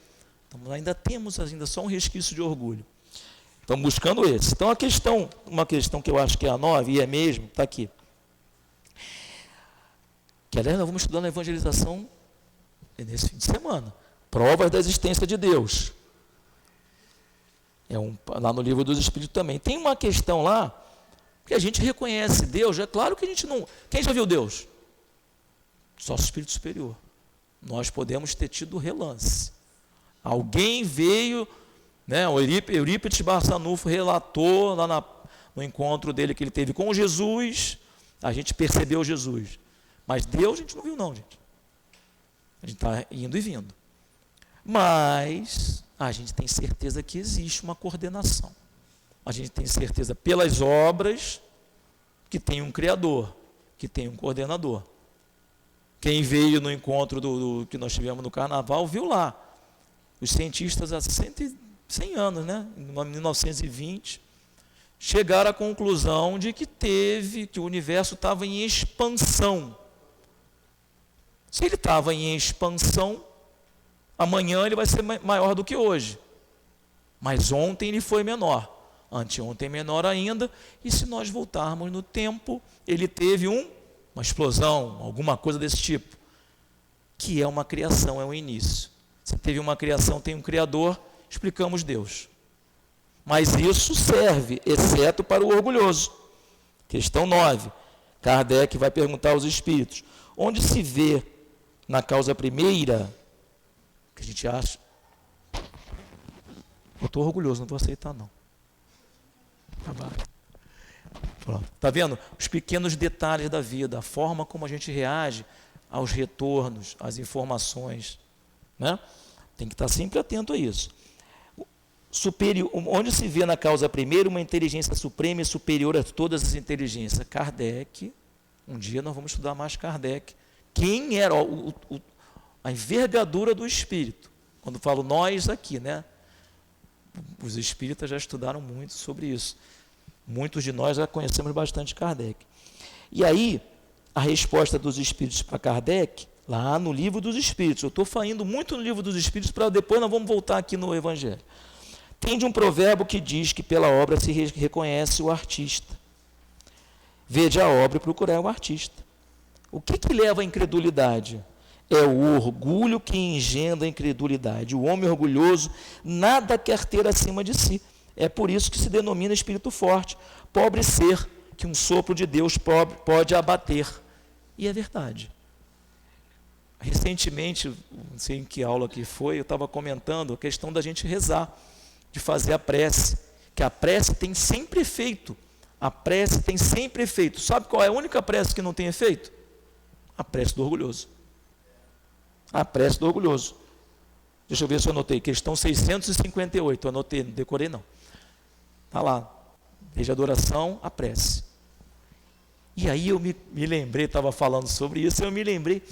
Então ainda temos só um resquício de orgulho. Estamos buscando esse. Então uma questão que eu acho que é a 9, e é mesmo, está aqui. Que aliás nós vamos estudar na evangelização nesse fim de semana. Provas da existência de Deus. Lá no livro dos Espíritos também. Tem uma questão lá, que a gente reconhece Deus, é claro que a gente não... Quem já viu Deus? Só o Espírito Superior. Nós podemos ter tido relance. Alguém veio, né, o Eurípides Barçanufo relatou lá no encontro dele que ele teve com Jesus, a gente percebeu Jesus. Mas Deus a gente não viu não, gente. A gente está indo e vindo. Mas a gente tem certeza que existe uma coordenação. A gente tem certeza pelas obras que tem um Criador, que tem um coordenador. Quem veio no encontro que nós tivemos no Carnaval, viu lá. Os cientistas há 100 anos, né, em 1920, chegaram à conclusão de que o universo estava em expansão. Se ele estava em expansão, amanhã ele vai ser maior do que hoje. Mas ontem ele foi menor. Anteontem menor ainda. E se nós voltarmos no tempo, ele teve uma explosão, alguma coisa desse tipo. Que é uma criação, é um início. Se teve uma criação, tem um Criador, explicamos Deus. Mas isso serve, exceto para o orgulhoso. Questão 9. Kardec vai perguntar aos espíritos: onde se vê na causa primeira, que a gente acha, eu estou orgulhoso, não vou aceitar não. Está vendo? Os pequenos detalhes da vida, a forma como a gente reage aos retornos, às informações, né? Tem que estar sempre atento a isso. Superior, onde se vê na causa primeira uma inteligência suprema e superior a todas as inteligências? Kardec. Um dia nós vamos estudar mais Kardec. Quem era a envergadura do espírito? Quando falo nós aqui, né? Os espíritas já estudaram muito sobre isso. Muitos de nós já conhecemos bastante Kardec. E aí, a resposta dos espíritos para Kardec, lá no Livro dos Espíritos. Eu estou falando muito no Livro dos Espíritos, para depois nós vamos voltar aqui no Evangelho. Tem de um provérbio que diz que pela obra se reconhece o artista. Vede a obra e procurai o artista. O que leva à incredulidade? É o orgulho que engendra a incredulidade. O homem orgulhoso nada quer ter acima de si. É por isso que se denomina espírito forte. Pobre ser que um sopro de Deus pode abater. E é verdade. Recentemente, não sei em que aula que foi, eu estava comentando a questão da gente rezar, de fazer a prece, que a prece tem sempre efeito. A prece tem sempre efeito. Sabe qual é a única prece que não tem efeito? A prece do orgulhoso. A prece do orgulhoso. Deixa eu ver se eu anotei. Questão 658. Eu anotei, não decorei não. Está lá. Desde a adoração, a prece. E aí eu me lembrei, estava falando sobre isso, eu me lembrei,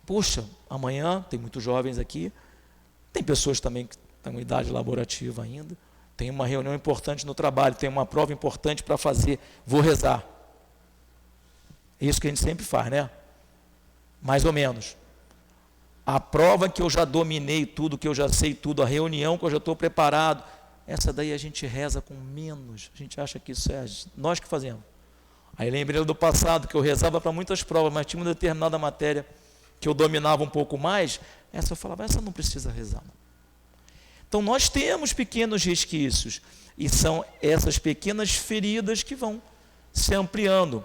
poxa, amanhã tem muitos jovens aqui, tem pessoas também que estão em idade laborativa ainda, tem uma reunião importante no trabalho, tem uma prova importante para fazer, vou rezar. É isso que a gente sempre faz, né? Mais ou menos. A prova que eu já dominei tudo, que eu já sei tudo, a reunião que eu já estou preparado, essa daí a gente reza com menos, a gente acha que isso é nós que fazemos. Aí lembrei do passado, que eu rezava para muitas provas, mas tinha uma determinada matéria que eu dominava um pouco mais, essa eu falava, essa não precisa rezar. Não. Então nós temos pequenos resquícios, e são essas pequenas feridas que vão se ampliando.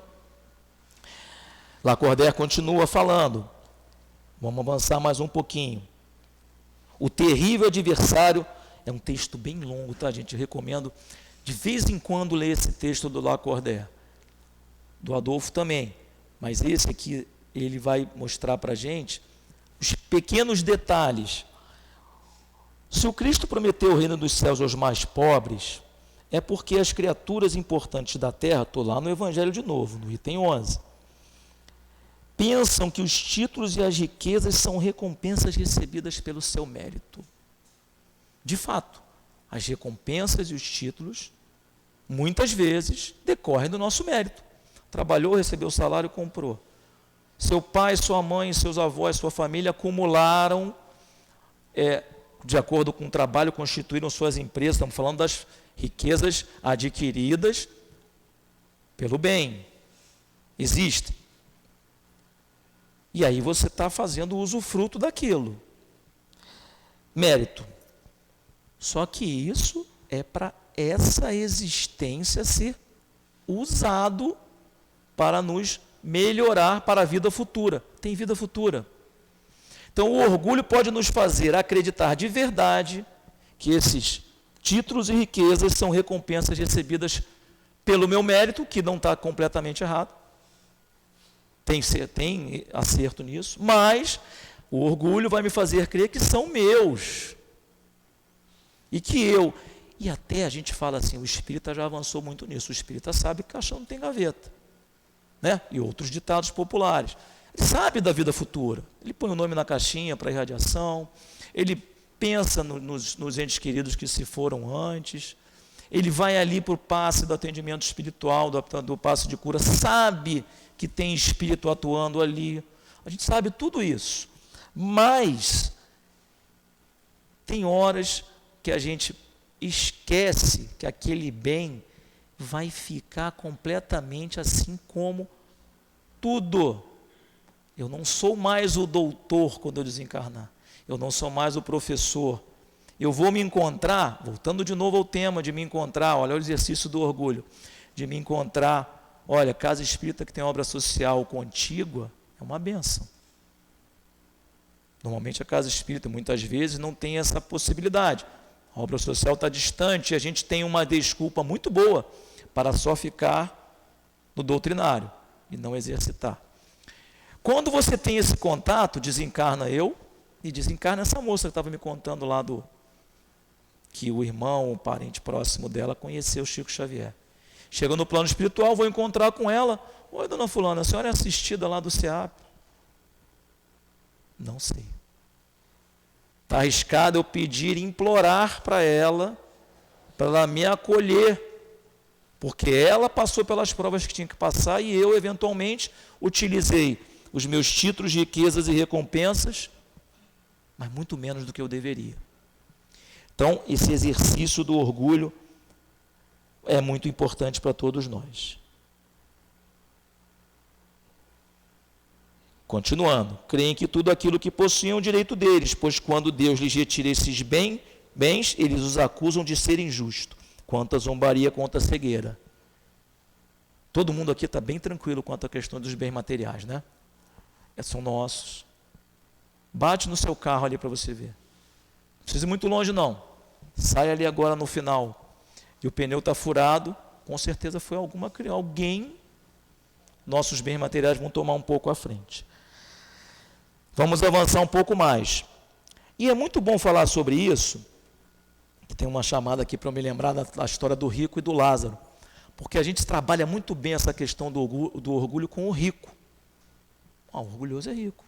Lacordaire continua falando, vamos avançar mais um pouquinho. O terrível adversário, é um texto bem longo, tá, gente? Eu recomendo de vez em quando ler esse texto do Lacordaire. Do Adolfo também, mas esse aqui ele vai mostrar para a gente os pequenos detalhes. Se o Cristo prometeu o reino dos céus aos mais pobres, é porque as criaturas importantes da terra, estou lá no Evangelho de novo, no item 11, pensam que os títulos e as riquezas são recompensas recebidas pelo seu mérito. De fato, as recompensas e os títulos, muitas vezes, decorrem do nosso mérito. Trabalhou, recebeu o salário, comprou. Seu pai, sua mãe, seus avós, sua família acumularam, de acordo com o trabalho, constituíram suas empresas. Estamos falando das riquezas adquiridas pelo bem. Existem. E aí você está fazendo usufruto daquilo. Mérito. Só que isso é para essa existência ser usado para nos melhorar para a vida futura. Tem vida futura. Então, o orgulho pode nos fazer acreditar de verdade que esses títulos e riquezas são recompensas recebidas pelo meu mérito, que não está completamente errado. Tem acerto nisso, mas o orgulho vai me fazer crer que são meus. E que e até a gente fala assim, o espírita já avançou muito nisso, o espírita sabe que caixão não tem gaveta. Né? E outros ditados populares. Ele sabe da vida futura. Ele põe o nome na caixinha para irradiação. Ele pensa nos entes queridos que se foram antes. Ele vai ali para o passe do atendimento espiritual, do passe de cura. Sabe que tem espírito atuando ali. A gente sabe tudo isso. Mas tem horas que a gente esquece que aquele bem vai ficar completamente assim como tudo. Eu não sou mais o doutor quando eu desencarnar. Eu não sou mais o professor. Eu vou me encontrar, voltando de novo ao tema de me encontrar, olha o exercício do orgulho, de me encontrar, olha, casa espírita que tem obra social contígua, é uma bênção. Normalmente a casa espírita, muitas vezes, não tem essa possibilidade. A obra social está distante e a gente tem uma desculpa muito boa para só ficar no doutrinário e não exercitar. Quando você tem esse contato, desencarna eu e desencarna essa moça que estava me contando lá que o irmão, o parente próximo dela, conheceu o Chico Xavier. Chega no plano espiritual, vou encontrar com ela. Oi, dona fulana, a senhora é assistida lá do SEAP? Não sei. Está arriscado eu pedir, implorar para ela me acolher, porque ela passou pelas provas que tinha que passar e eu, eventualmente, utilizei os meus títulos, riquezas e recompensas, mas muito menos do que eu deveria. Então, esse exercício do orgulho é muito importante para todos nós. Continuando, creem que tudo aquilo que possuem é um direito deles, pois quando Deus lhes retira esses bens, eles os acusam de ser injustos. Quanta zombaria, quanta cegueira. Todo mundo aqui está bem tranquilo quanto à questão dos bens materiais, né? São nossos. Bate no seu carro ali para você ver. Não precisa ir muito longe não. Sai ali agora no final e o pneu está furado, com certeza foi alguém, nossos bens materiais vão tomar um pouco à frente. Vamos avançar um pouco mais. E é muito bom falar sobre isso, que tem uma chamada aqui para eu me lembrar da história do rico e do Lázaro, porque a gente trabalha muito bem essa questão do orgulho com o rico. O orgulhoso é rico,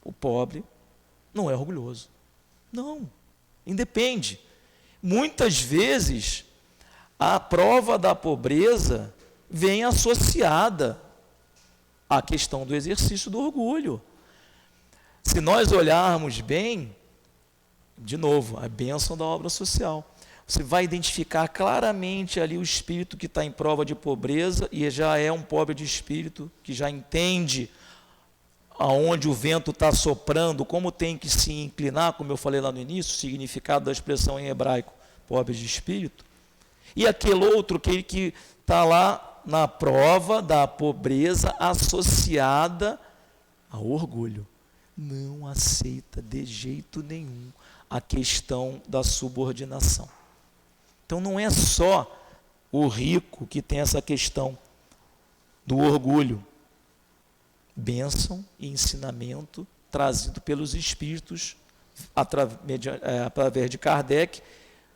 o pobre não é orgulhoso. Não, independe. Muitas vezes, a prova da pobreza vem associada à questão do exercício do orgulho. Se nós olharmos bem, de novo, a bênção da obra social. Você vai identificar claramente ali o espírito que está em prova de pobreza e já é um pobre de espírito, que já entende aonde o vento está soprando, como tem que se inclinar, como eu falei lá no início, o significado da expressão em hebraico, pobre de espírito. E aquele outro que está lá na prova da pobreza associada ao orgulho. Não aceita de jeito nenhum a questão da subordinação. Então não é só o rico que tem essa questão do orgulho. Bênção e ensinamento trazido pelos espíritos através de Kardec,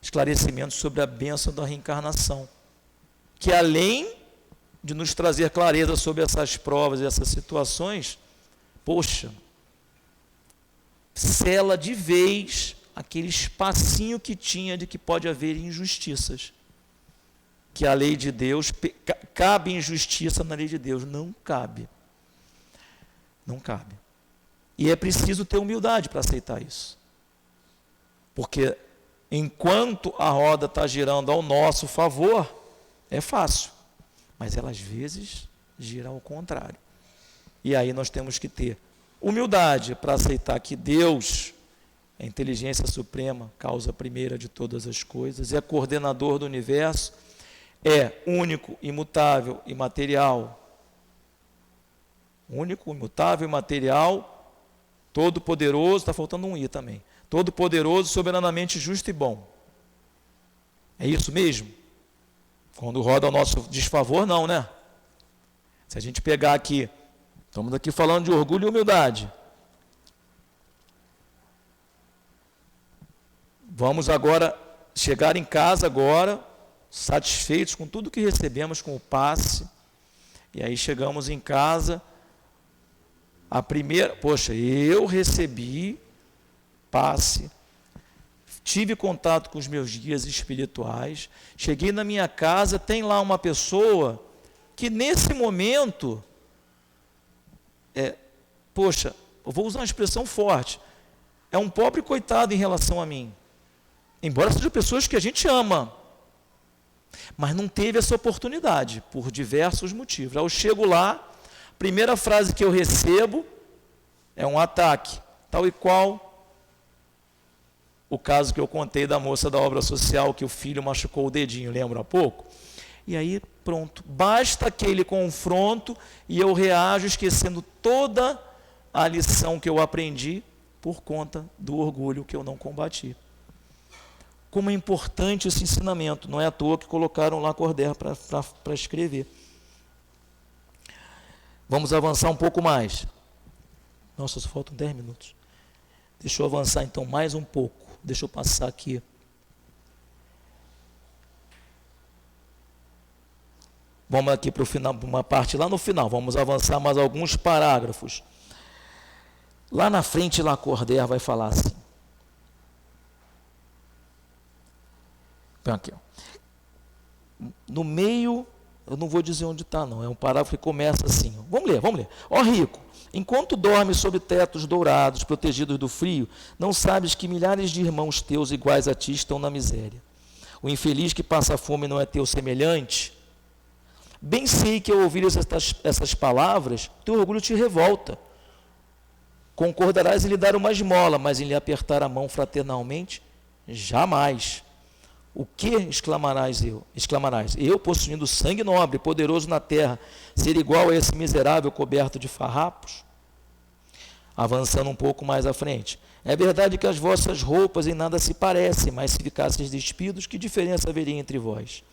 esclarecimentos sobre a bênção da reencarnação, que além de nos trazer clareza sobre essas provas e essas situações, poxa, sela de vez aquele espacinho que tinha de que pode haver injustiças, que a lei de Deus, cabe injustiça na lei de Deus, não cabe. Não cabe. E é preciso ter humildade para aceitar isso. Porque enquanto a roda está girando ao nosso favor, é fácil. Mas ela às vezes gira ao contrário. E aí nós temos que ter humildade para aceitar que Deus, a inteligência suprema, causa primeira de todas as coisas, é coordenador do universo, é único, imutável, imaterial. Único, imutável, imaterial, todo-poderoso, está faltando um i também, todo-poderoso, soberanamente justo e bom. É isso mesmo? Quando roda ao nosso desfavor, não, né? Se a gente pegar aqui, estamos aqui falando de orgulho e humildade. Vamos agora chegar em casa agora, satisfeitos com tudo que recebemos com o passe, e aí chegamos em casa. A primeira, poxa, eu recebi passe, tive contato com os meus guias espirituais, cheguei na minha casa, tem lá uma pessoa que nesse momento, poxa, eu vou usar uma expressão forte, é um pobre coitado em relação a mim, embora sejam pessoas que a gente ama, mas não teve essa oportunidade, por diversos motivos. Aí eu chego lá, primeira frase que eu recebo é um ataque, tal e qual o caso que eu contei da moça da obra social, que o filho machucou o dedinho, lembra há pouco? E aí, pronto, basta aquele confronto e eu reajo esquecendo toda a lição que eu aprendi por conta do orgulho que eu não combati. Como é importante esse ensinamento, não é à toa que colocaram lá Cordel para escrever. Vamos avançar um pouco mais. Nossa, só faltam 10 minutos. Deixa eu avançar então mais um pouco. Deixa eu passar aqui. Vamos aqui para o final, uma parte lá no final. Vamos avançar mais alguns parágrafos. Lá na frente, Lacordaire vai falar assim. Aqui, ó. No meio, eu não vou dizer onde está, não. É um parágrafo que começa assim. Ó. Vamos ler. Ó rico, enquanto dormes sob tetos dourados, protegidos do frio, não sabes que milhares de irmãos teus iguais a ti estão na miséria. O infeliz que passa fome não é teu semelhante? Bem sei que ao ouvir essas palavras, teu orgulho te revolta. Concordarás em lhe dar uma esmola, mas em lhe apertar a mão fraternalmente, jamais. O que exclamarás? Eu, possuindo sangue nobre, poderoso na terra, ser igual a esse miserável coberto de farrapos? Avançando um pouco mais à frente. É verdade que as vossas roupas em nada se parecem, mas se ficasseis despidos, que diferença haveria entre vós?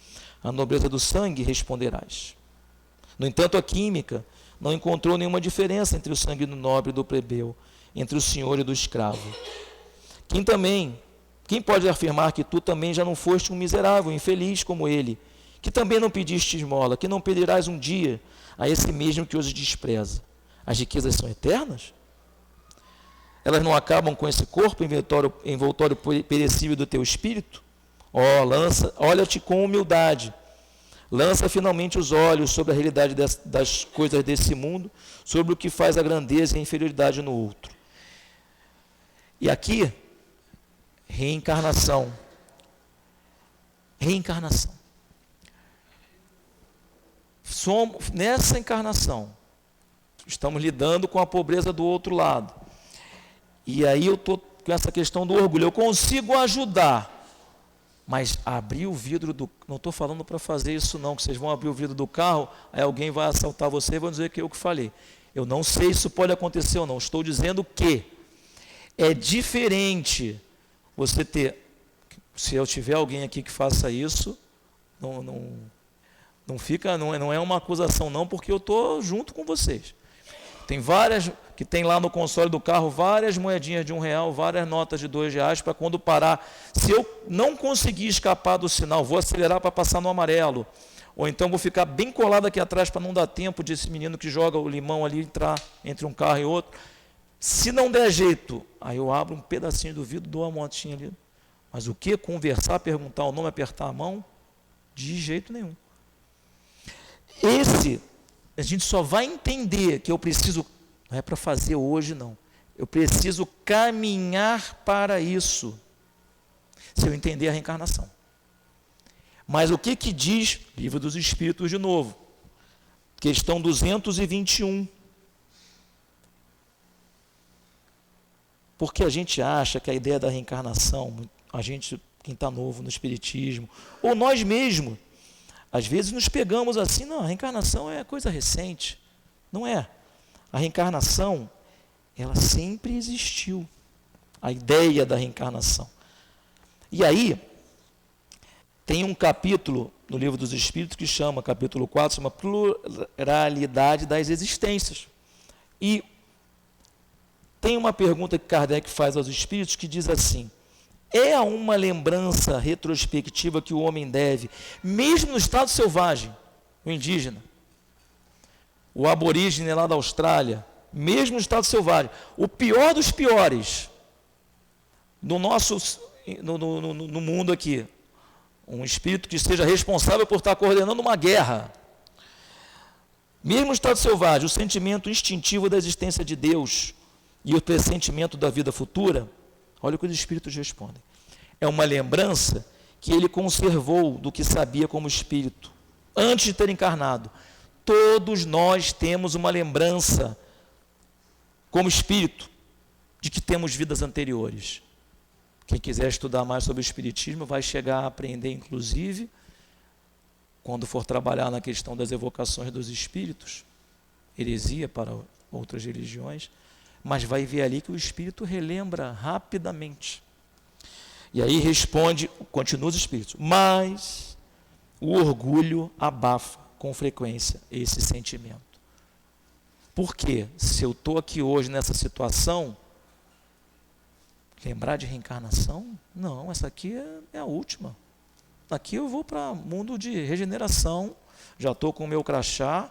A nobreza do sangue responderás. No entanto, a química não encontrou nenhuma diferença entre o sangue do nobre e do plebeu, entre o senhor e do escravo. Quem pode afirmar que tu também já não foste um miserável, infeliz como ele, que também não pediste esmola, que não pedirás um dia a esse mesmo que hoje despreza? As riquezas são eternas? Elas não acabam com esse corpo envoltório perecível do teu espírito? Olha-te com humildade. Lança finalmente os olhos sobre a realidade das coisas desse mundo, sobre o que faz a grandeza e a inferioridade no outro. E aqui, reencarnação. Reencarnação. Nessa encarnação, estamos lidando com a pobreza do outro lado. E aí eu estou com essa questão do orgulho. Eu consigo ajudar, mas abrir o vidro do... Não estou falando para fazer isso não, que vocês vão abrir o vidro do carro, aí alguém vai assaltar você e vão dizer que eu que falei. Eu não sei se isso pode acontecer ou não. Estou dizendo que é diferente você ter... Se eu tiver alguém aqui que faça isso, não é uma acusação não, porque eu estou junto com vocês. Tem várias, que tem lá no console do carro, várias moedinhas de R$1, várias notas de R$2, para quando parar, se eu não conseguir escapar do sinal, vou acelerar para passar no amarelo, ou então vou ficar bem colado aqui atrás para não dar tempo desse menino que joga o limão ali entrar entre um carro e outro. Se não der jeito, aí eu abro um pedacinho do vidro, dou uma motinha ali. Mas o que? Conversar, perguntar o nome, apertar a mão? De jeito nenhum. A gente só vai entender que eu preciso, não é para fazer hoje não, eu preciso caminhar para isso, se eu entender a reencarnação. Mas o que diz Livro dos Espíritos de novo? Questão 221. Porque a gente acha que a ideia da reencarnação, quem está novo no Espiritismo, ou nós mesmos, às vezes nos pegamos assim, não, a reencarnação é coisa recente. Não é. A reencarnação, ela sempre existiu. A ideia da reencarnação. E aí, tem um capítulo no Livro dos Espíritos que chama, capítulo 4, chama Pluralidade das Existências. E tem uma pergunta que Kardec faz aos Espíritos que diz assim: é uma lembrança retrospectiva que o homem deve, mesmo no estado selvagem, o indígena, o aborígene lá da Austrália, mesmo no estado selvagem, o pior dos piores, no mundo aqui, um espírito que seja responsável por estar coordenando uma guerra, mesmo no estado selvagem, o sentimento instintivo da existência de Deus e o pressentimento da vida futura. Olha o que os espíritos respondem. É uma lembrança que ele conservou do que sabia como espírito, antes de ter encarnado. Todos nós temos uma lembrança, como espírito, de que temos vidas anteriores. Quem quiser estudar mais sobre o espiritismo vai chegar a aprender, inclusive, quando for trabalhar na questão das evocações dos espíritos, heresia para outras religiões, mas vai ver ali que o espírito relembra rapidamente. E aí responde, continua os espíritos, mas o orgulho abafa com frequência esse sentimento. Por quê? Se eu estou aqui hoje nessa situação, lembrar de reencarnação? Não, essa aqui é a última. Daqui eu vou para o mundo de regeneração, já estou com o meu crachá,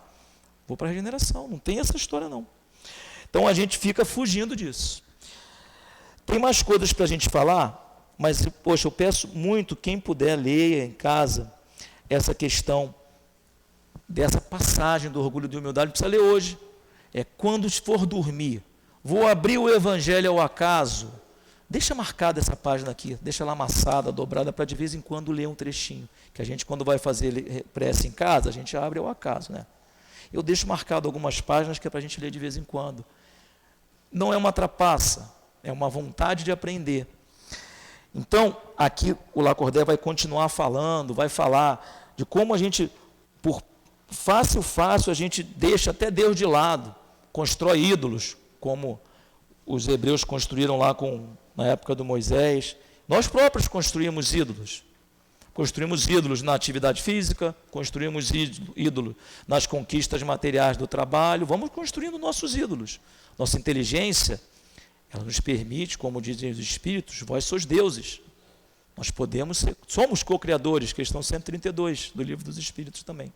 vou para a regeneração, não tem essa história não. Então a gente fica fugindo disso. Tem mais coisas para a gente falar, mas, poxa, eu peço muito, quem puder, leia em casa essa questão dessa passagem do orgulho de humildade, precisa ler hoje. É quando for dormir, vou abrir o Evangelho ao acaso, deixa marcada essa página aqui, deixa ela amassada, dobrada, para de vez em quando ler um trechinho, que a gente quando vai fazer prece em casa, a gente abre ao acaso, né? Eu deixo marcado algumas páginas que é para a gente ler de vez em quando. Não é uma trapaça, é uma vontade de aprender. Então, aqui o Lacordaire vai continuar falando, vai falar de como a gente, por fácil, a gente deixa até Deus de lado, constrói ídolos, como os hebreus construíram lá na época do Moisés. Nós próprios construímos ídolos. Construímos ídolos na atividade física, construímos ídolos nas conquistas materiais do trabalho. Vamos construindo nossos ídolos. Nossa inteligência, ela nos permite, como dizem os Espíritos, vós sois deuses. Nós somos co-criadores, questão 132 do Livro dos Espíritos também.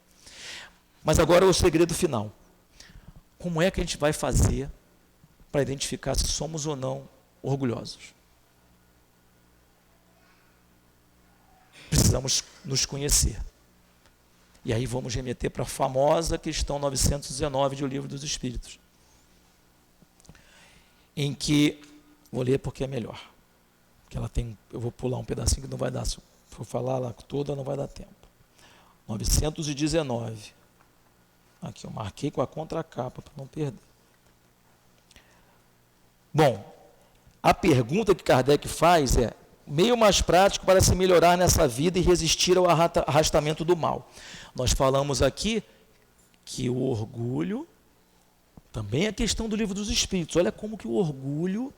Mas agora é o segredo final. Como é que a gente vai fazer para identificar se somos ou não orgulhosos? Precisamos nos conhecer. E aí vamos remeter para a famosa questão 919 do Livro dos Espíritos, em que, vou ler porque é melhor, porque eu vou pular um pedacinho que não vai dar, se for falar lá toda não vai dar tempo. 919, aqui eu marquei com a contracapa para não perder. Bom, a pergunta que Kardec faz é: meio mais prático para se melhorar nessa vida e resistir ao arrastamento do mal. Nós falamos aqui que o orgulho também é questão do Livro dos Espíritos. Olha como que o orgulho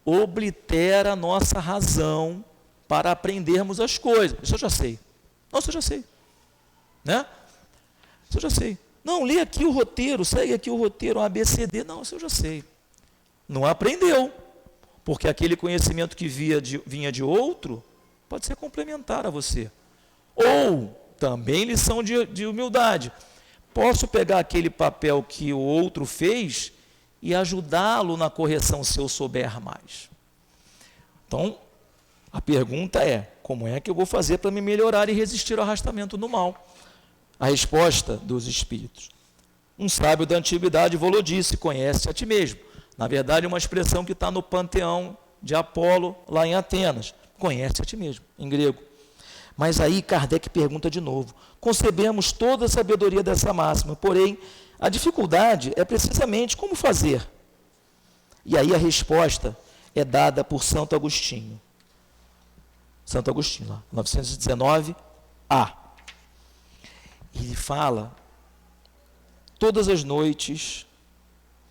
oblitera a nossa razão para aprendermos as coisas. Isso eu já sei. Nossa, eu já sei. Né? Isso eu já sei. Não, lê aqui o roteiro, segue aqui o roteiro, ABCD. Não, isso eu já sei. Não aprendeu. Porque aquele conhecimento que vinha de outro pode ser complementar a você. Ou, também lição de humildade. Posso pegar aquele papel que o outro fez e ajudá-lo na correção se eu souber mais. Então, a pergunta é: como é que eu vou fazer para me melhorar e resistir ao arrastamento do mal? A resposta dos Espíritos: um sábio da antiguidade vos disse, conhece a ti mesmo. Na verdade, é uma expressão que está no panteão de Apolo, lá em Atenas. Conhece a ti mesmo, em grego. Mas aí Kardec pergunta de novo. Concebemos toda a sabedoria dessa máxima, porém, a dificuldade é precisamente como fazer. E aí a resposta é dada por Santo Agostinho. Santo Agostinho, lá, 919a. Ele fala: todas as noites...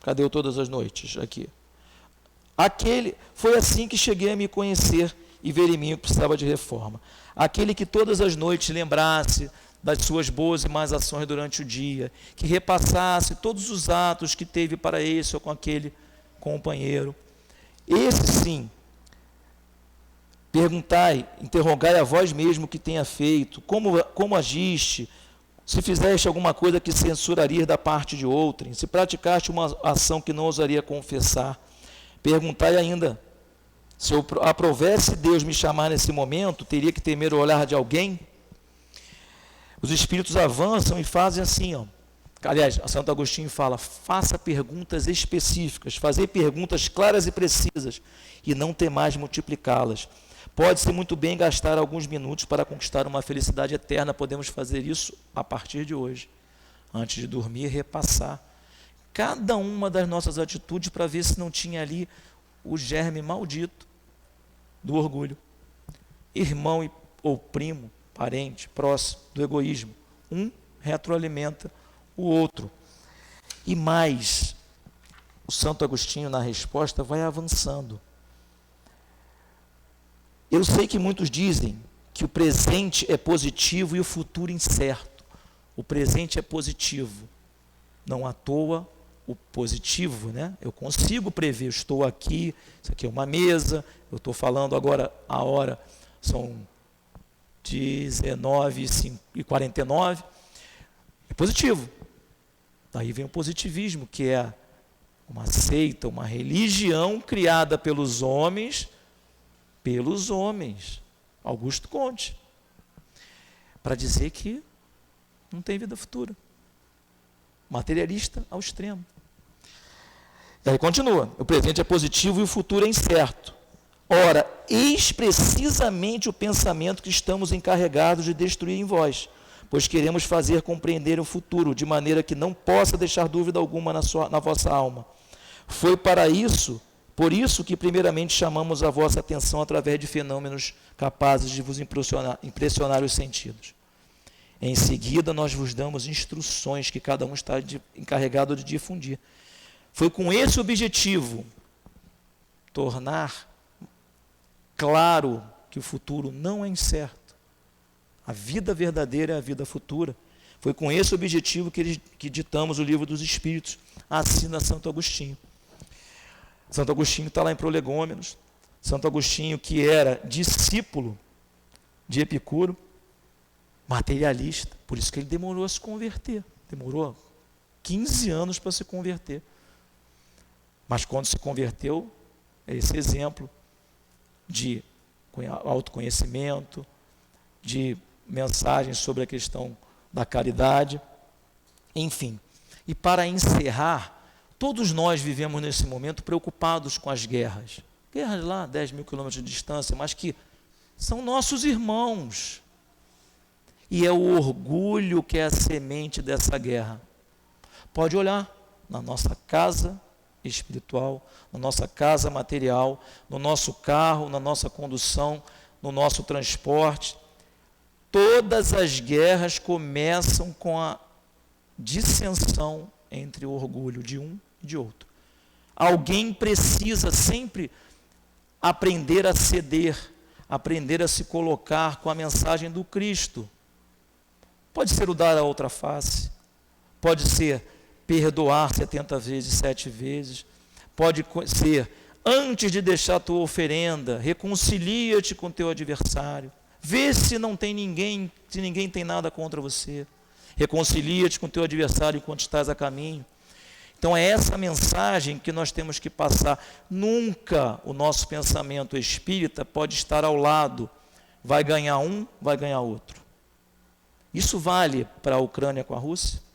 Cadê o todas as noites? Aqui. Foi assim que cheguei a me conhecer e ver em mim o que precisava de reforma. Aquele que todas as noites lembrasse das suas boas e más ações durante o dia, que repassasse todos os atos que teve para esse ou com aquele companheiro. Esse sim, perguntai, interrogai a vós mesmo o que tenha feito, como agiste, se fizeste alguma coisa que censuraria da parte de outrem, se praticaste uma ação que não ousaria confessar, perguntai ainda, se eu aprovesse Deus me chamar nesse momento, teria que temer o olhar de alguém? Os Espíritos avançam e fazem assim, ó. Aliás, Santo Agostinho fala: faça perguntas específicas, fazer perguntas claras e precisas, e não temais multiplicá-las. Pode-se muito bem gastar alguns minutos para conquistar uma felicidade eterna. Podemos fazer isso a partir de hoje. Antes de dormir, repassar cada uma das nossas atitudes para ver se não tinha ali o germe maldito do orgulho. Irmão ou primo, parente, próximo, do egoísmo. Um retroalimenta o outro. E mais, o Santo Agostinho, na resposta, vai avançando. Eu sei que muitos dizem que o presente é positivo e o futuro incerto. O presente é positivo. Não à toa o positivo, né? Eu consigo prever, eu estou aqui, isso aqui é uma mesa, eu estou falando agora, a hora são 19h49, é positivo. Daí vem o positivismo, que é uma seita, uma religião criada pelos homens, Augusto Conte, para dizer que não tem vida futura. Materialista ao extremo. E aí continua: o presente é positivo e o futuro é incerto. Ora, eis precisamente o pensamento que estamos encarregados de destruir em vós, pois queremos fazer compreender o futuro, de maneira que não possa deixar dúvida alguma na vossa alma. Foi por isso que primeiramente chamamos a vossa atenção através de fenômenos capazes de vos impressionar os sentidos. Em seguida, nós vos damos instruções que cada um está encarregado de difundir. Foi com esse objetivo tornar claro que o futuro não é incerto. A vida verdadeira é a vida futura. Foi com esse objetivo que ditamos o Livro dos Espíritos, assina Santo Agostinho. Santo Agostinho está lá em Prolegômenos. Santo Agostinho, que era discípulo de Epicuro, materialista, por isso que ele demorou a se converter. Demorou 15 anos para se converter. Mas quando se converteu, é esse exemplo de autoconhecimento, de mensagens sobre a questão da caridade, enfim. E para encerrar, todos nós vivemos nesse momento preocupados com as guerras. Guerras lá, 10 mil quilômetros de distância, mas que são nossos irmãos. E é o orgulho que é a semente dessa guerra. Pode olhar na nossa casa espiritual, na nossa casa material, no nosso carro, na nossa condução, no nosso transporte. Todas as guerras começam com a dissensão entre o orgulho de um e de outro. Alguém precisa sempre aprender a ceder, aprender a se colocar com a mensagem do Cristo. Pode ser o dar a outra face, pode ser perdoar 70 vezes, 7 vezes, pode ser, antes de deixar a tua oferenda, reconcilia-te com o teu adversário, vê se não tem ninguém, se ninguém tem nada contra você, reconcilia-te com o teu adversário enquanto estás a caminho. Então é essa mensagem que nós temos que passar. Nunca o nosso pensamento espírita pode estar ao lado, vai ganhar um, vai ganhar outro. Isso vale para a Ucrânia com a Rússia,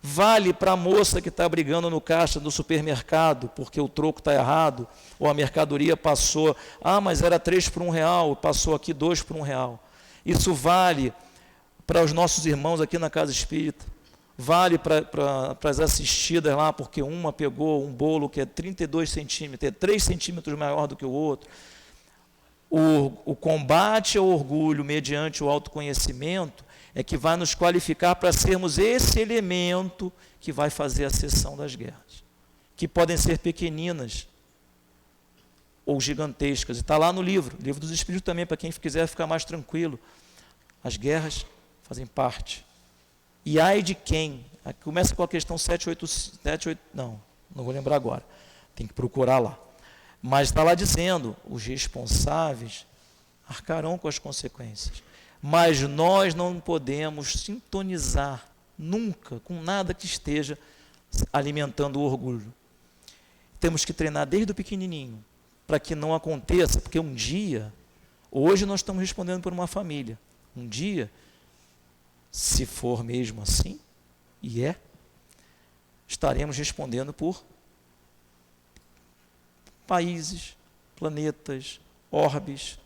vale para a moça que está brigando no caixa do supermercado porque o troco está errado, ou a mercadoria passou, mas era 3 por R$1, passou aqui 2 por R$1. Isso vale para os nossos irmãos aqui na Casa Espírita, vale para as assistidas lá, porque uma pegou um bolo que é 32 centímetros, é 3 centímetros maior do que o outro. O combate ao orgulho mediante o autoconhecimento é que vai nos qualificar para sermos esse elemento que vai fazer a cessão das guerras, que podem ser pequeninas ou gigantescas. E está lá no livro dos Espíritos também, para quem quiser ficar mais tranquilo. As guerras fazem parte. E ai de quem? Começa com a questão 788, não vou lembrar agora, tem que procurar lá. Mas está lá dizendo, os responsáveis arcarão com as consequências. Mas nós não podemos sintonizar nunca com nada que esteja alimentando o orgulho. Temos que treinar desde o pequenininho, para que não aconteça, porque um dia, hoje nós estamos respondendo por uma família, um dia, se for mesmo assim, e estaremos respondendo por países, planetas, orbes,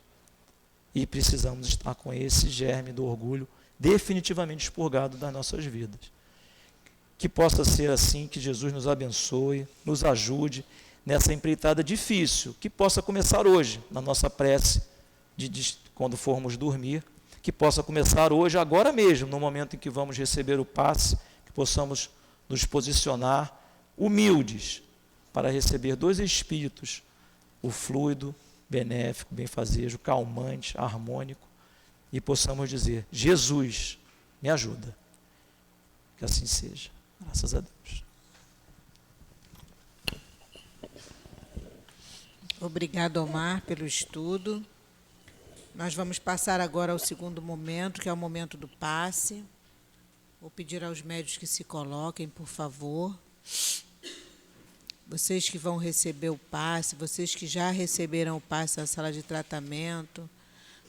e precisamos estar com esse germe do orgulho definitivamente expurgado das nossas vidas. Que possa ser assim, que Jesus nos abençoe, nos ajude nessa empreitada difícil, que possa começar hoje, na nossa prece, quando formos dormir, que possa começar hoje, agora mesmo, no momento em que vamos receber o passe, que possamos nos posicionar humildes para receber 2 espíritos, o fluido, benéfico, benfazejo, calmante, harmônico, e possamos dizer, Jesus, me ajuda. Que assim seja. Graças a Deus. Obrigado, Omar, pelo estudo. Nós vamos passar agora ao segundo momento, que é o momento do passe. Vou pedir aos médios que se coloquem, por favor. Vocês que vão receber o passe, vocês que já receberam o passe na sala de tratamento,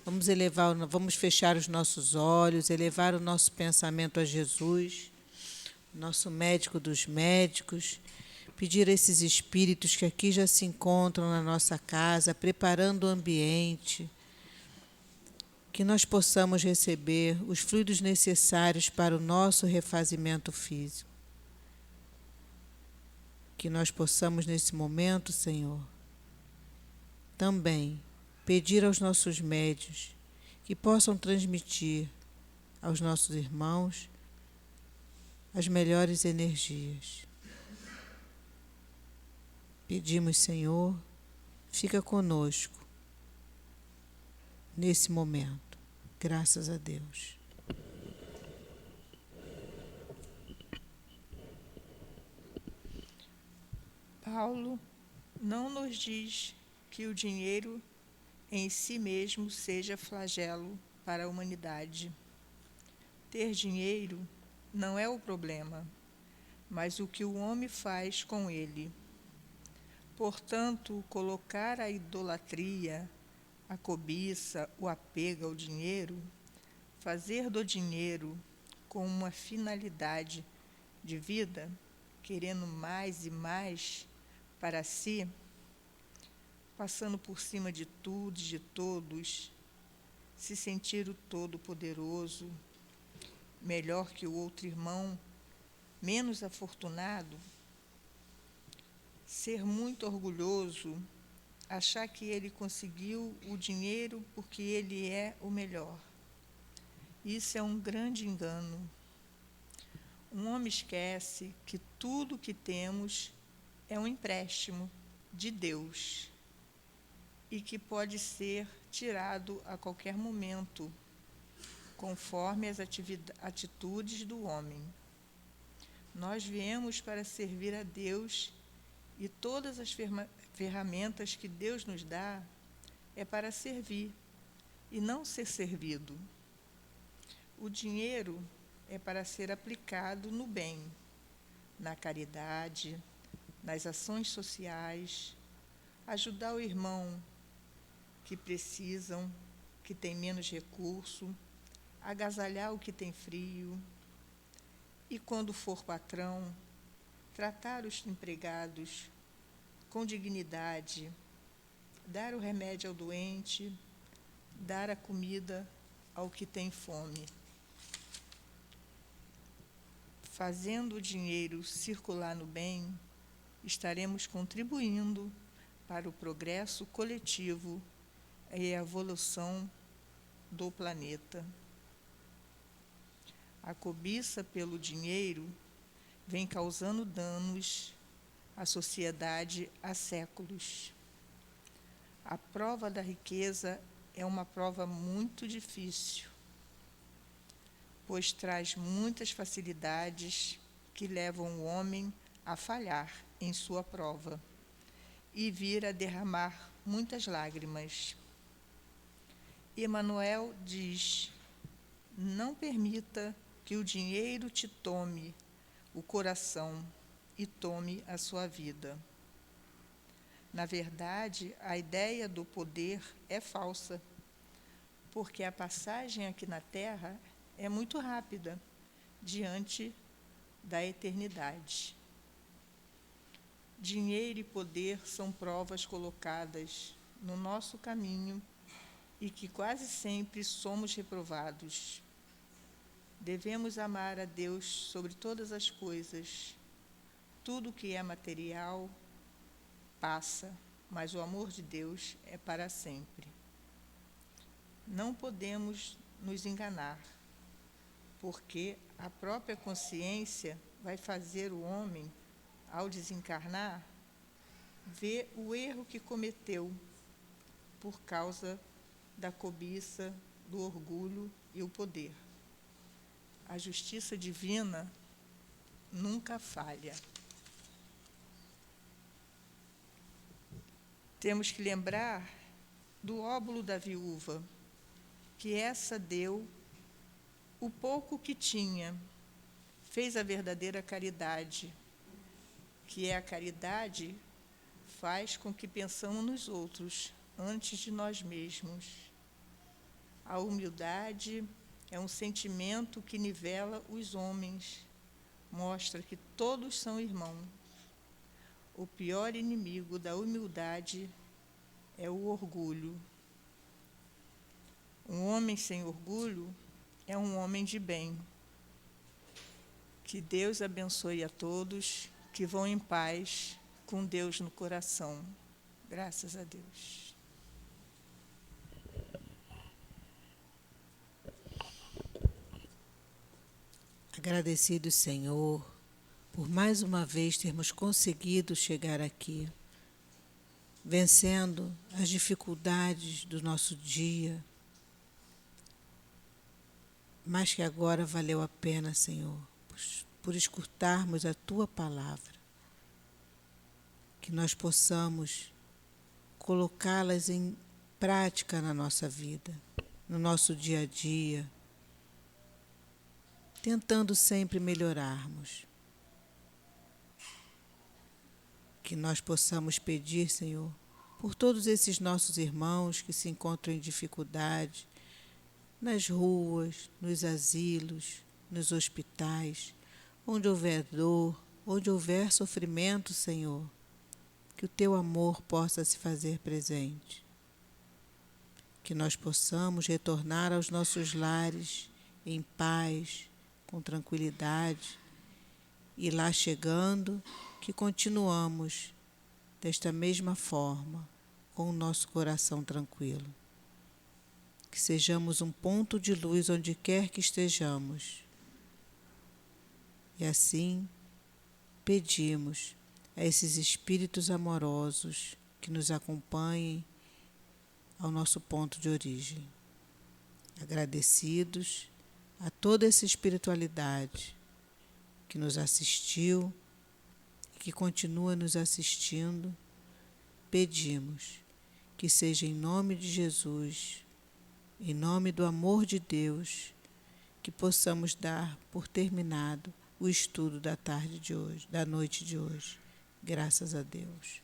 vamos fechar os nossos olhos, elevar o nosso pensamento a Jesus, nosso médico dos médicos, pedir a esses espíritos que aqui já se encontram na nossa casa, preparando o ambiente, que nós possamos receber os fluidos necessários para o nosso refazimento físico. Que nós possamos, nesse momento, Senhor, também pedir aos nossos médios que possam transmitir aos nossos irmãos as melhores energias. Pedimos, Senhor, fica conosco nesse momento. Graças a Deus. Paulo não nos diz que o dinheiro em si mesmo seja flagelo para a humanidade. Ter dinheiro não é o problema, mas o que o homem faz com ele. Portanto, colocar a idolatria, a cobiça, o apego ao dinheiro, fazer do dinheiro com uma finalidade de vida, querendo mais e mais para si, passando por cima de tudo e de todos, se sentir o todo-poderoso, melhor que o outro irmão, menos afortunado, ser muito orgulhoso, achar que ele conseguiu o dinheiro porque ele é o melhor. Isso é um grande engano. Um homem esquece que tudo que temos é um empréstimo de Deus e que pode ser tirado a qualquer momento, conforme as atitudes do homem. Nós viemos para servir a Deus e todas as ferramentas que Deus nos dá é para servir e não ser servido. O dinheiro é para ser aplicado no bem, na caridade, nas ações sociais, ajudar o irmão que precisam, que tem menos recurso, agasalhar o que tem frio, e quando for patrão, tratar os empregados com dignidade, dar o remédio ao doente, dar a comida ao que tem fome. Fazendo o dinheiro circular no bem, estaremos contribuindo para o progresso coletivo e a evolução do planeta. A cobiça pelo dinheiro vem causando danos à sociedade há séculos. A prova da riqueza é uma prova muito difícil, pois traz muitas facilidades que levam o homem a falhar em sua prova e vir a derramar muitas lágrimas. Emmanuel diz: não permita que o dinheiro te tome o coração e tome a sua vida. Na verdade, a ideia do poder é falsa, porque a passagem aqui na Terra é muito rápida diante da eternidade. Dinheiro e poder são provas colocadas no nosso caminho e que quase sempre somos reprovados. Devemos amar a Deus sobre todas as coisas. Tudo que é material passa, mas o amor de Deus é para sempre. Não podemos nos enganar, porque a própria consciência vai fazer o homem, ao desencarnar, ver o erro que cometeu por causa da cobiça, do orgulho e o poder. A justiça divina nunca falha. Temos que lembrar do óbolo da viúva, que essa deu o pouco que tinha, fez a verdadeira caridade, que é a caridade faz com que pensamos nos outros antes de nós mesmos. A humildade é um sentimento que nivela os homens, mostra que todos são irmãos. O pior inimigo da humildade é o orgulho. Um homem sem orgulho é um homem de bem. Que Deus abençoe a todos, que vão em paz, com Deus no coração. Graças a Deus. Agradecido, Senhor, por mais uma vez termos conseguido chegar aqui. vencendo as dificuldades do nosso dia, mas que agora valeu a pena, Senhor, por escutarmos a Tua palavra, que nós possamos colocá-las em prática na nossa vida, no nosso dia a dia, tentando sempre melhorarmos. Que nós possamos pedir, Senhor, por todos esses nossos irmãos que se encontram em dificuldade, nas ruas, nos asilos, nos hospitais, onde houver dor, onde houver sofrimento, Senhor, que o Teu amor possa se fazer presente. Que nós possamos retornar aos nossos lares em paz, com tranquilidade, e lá chegando, que continuamos desta mesma forma, com o nosso coração tranquilo. Que sejamos um ponto de luz onde quer que estejamos. E assim pedimos a esses espíritos amorosos que nos acompanhem ao nosso ponto de origem. Agradecidos a toda essa espiritualidade que nos assistiu e que continua nos assistindo, pedimos que seja em nome de Jesus, em nome do amor de Deus, que possamos dar por terminado o estudo da tarde de hoje, da noite de hoje. Graças a Deus.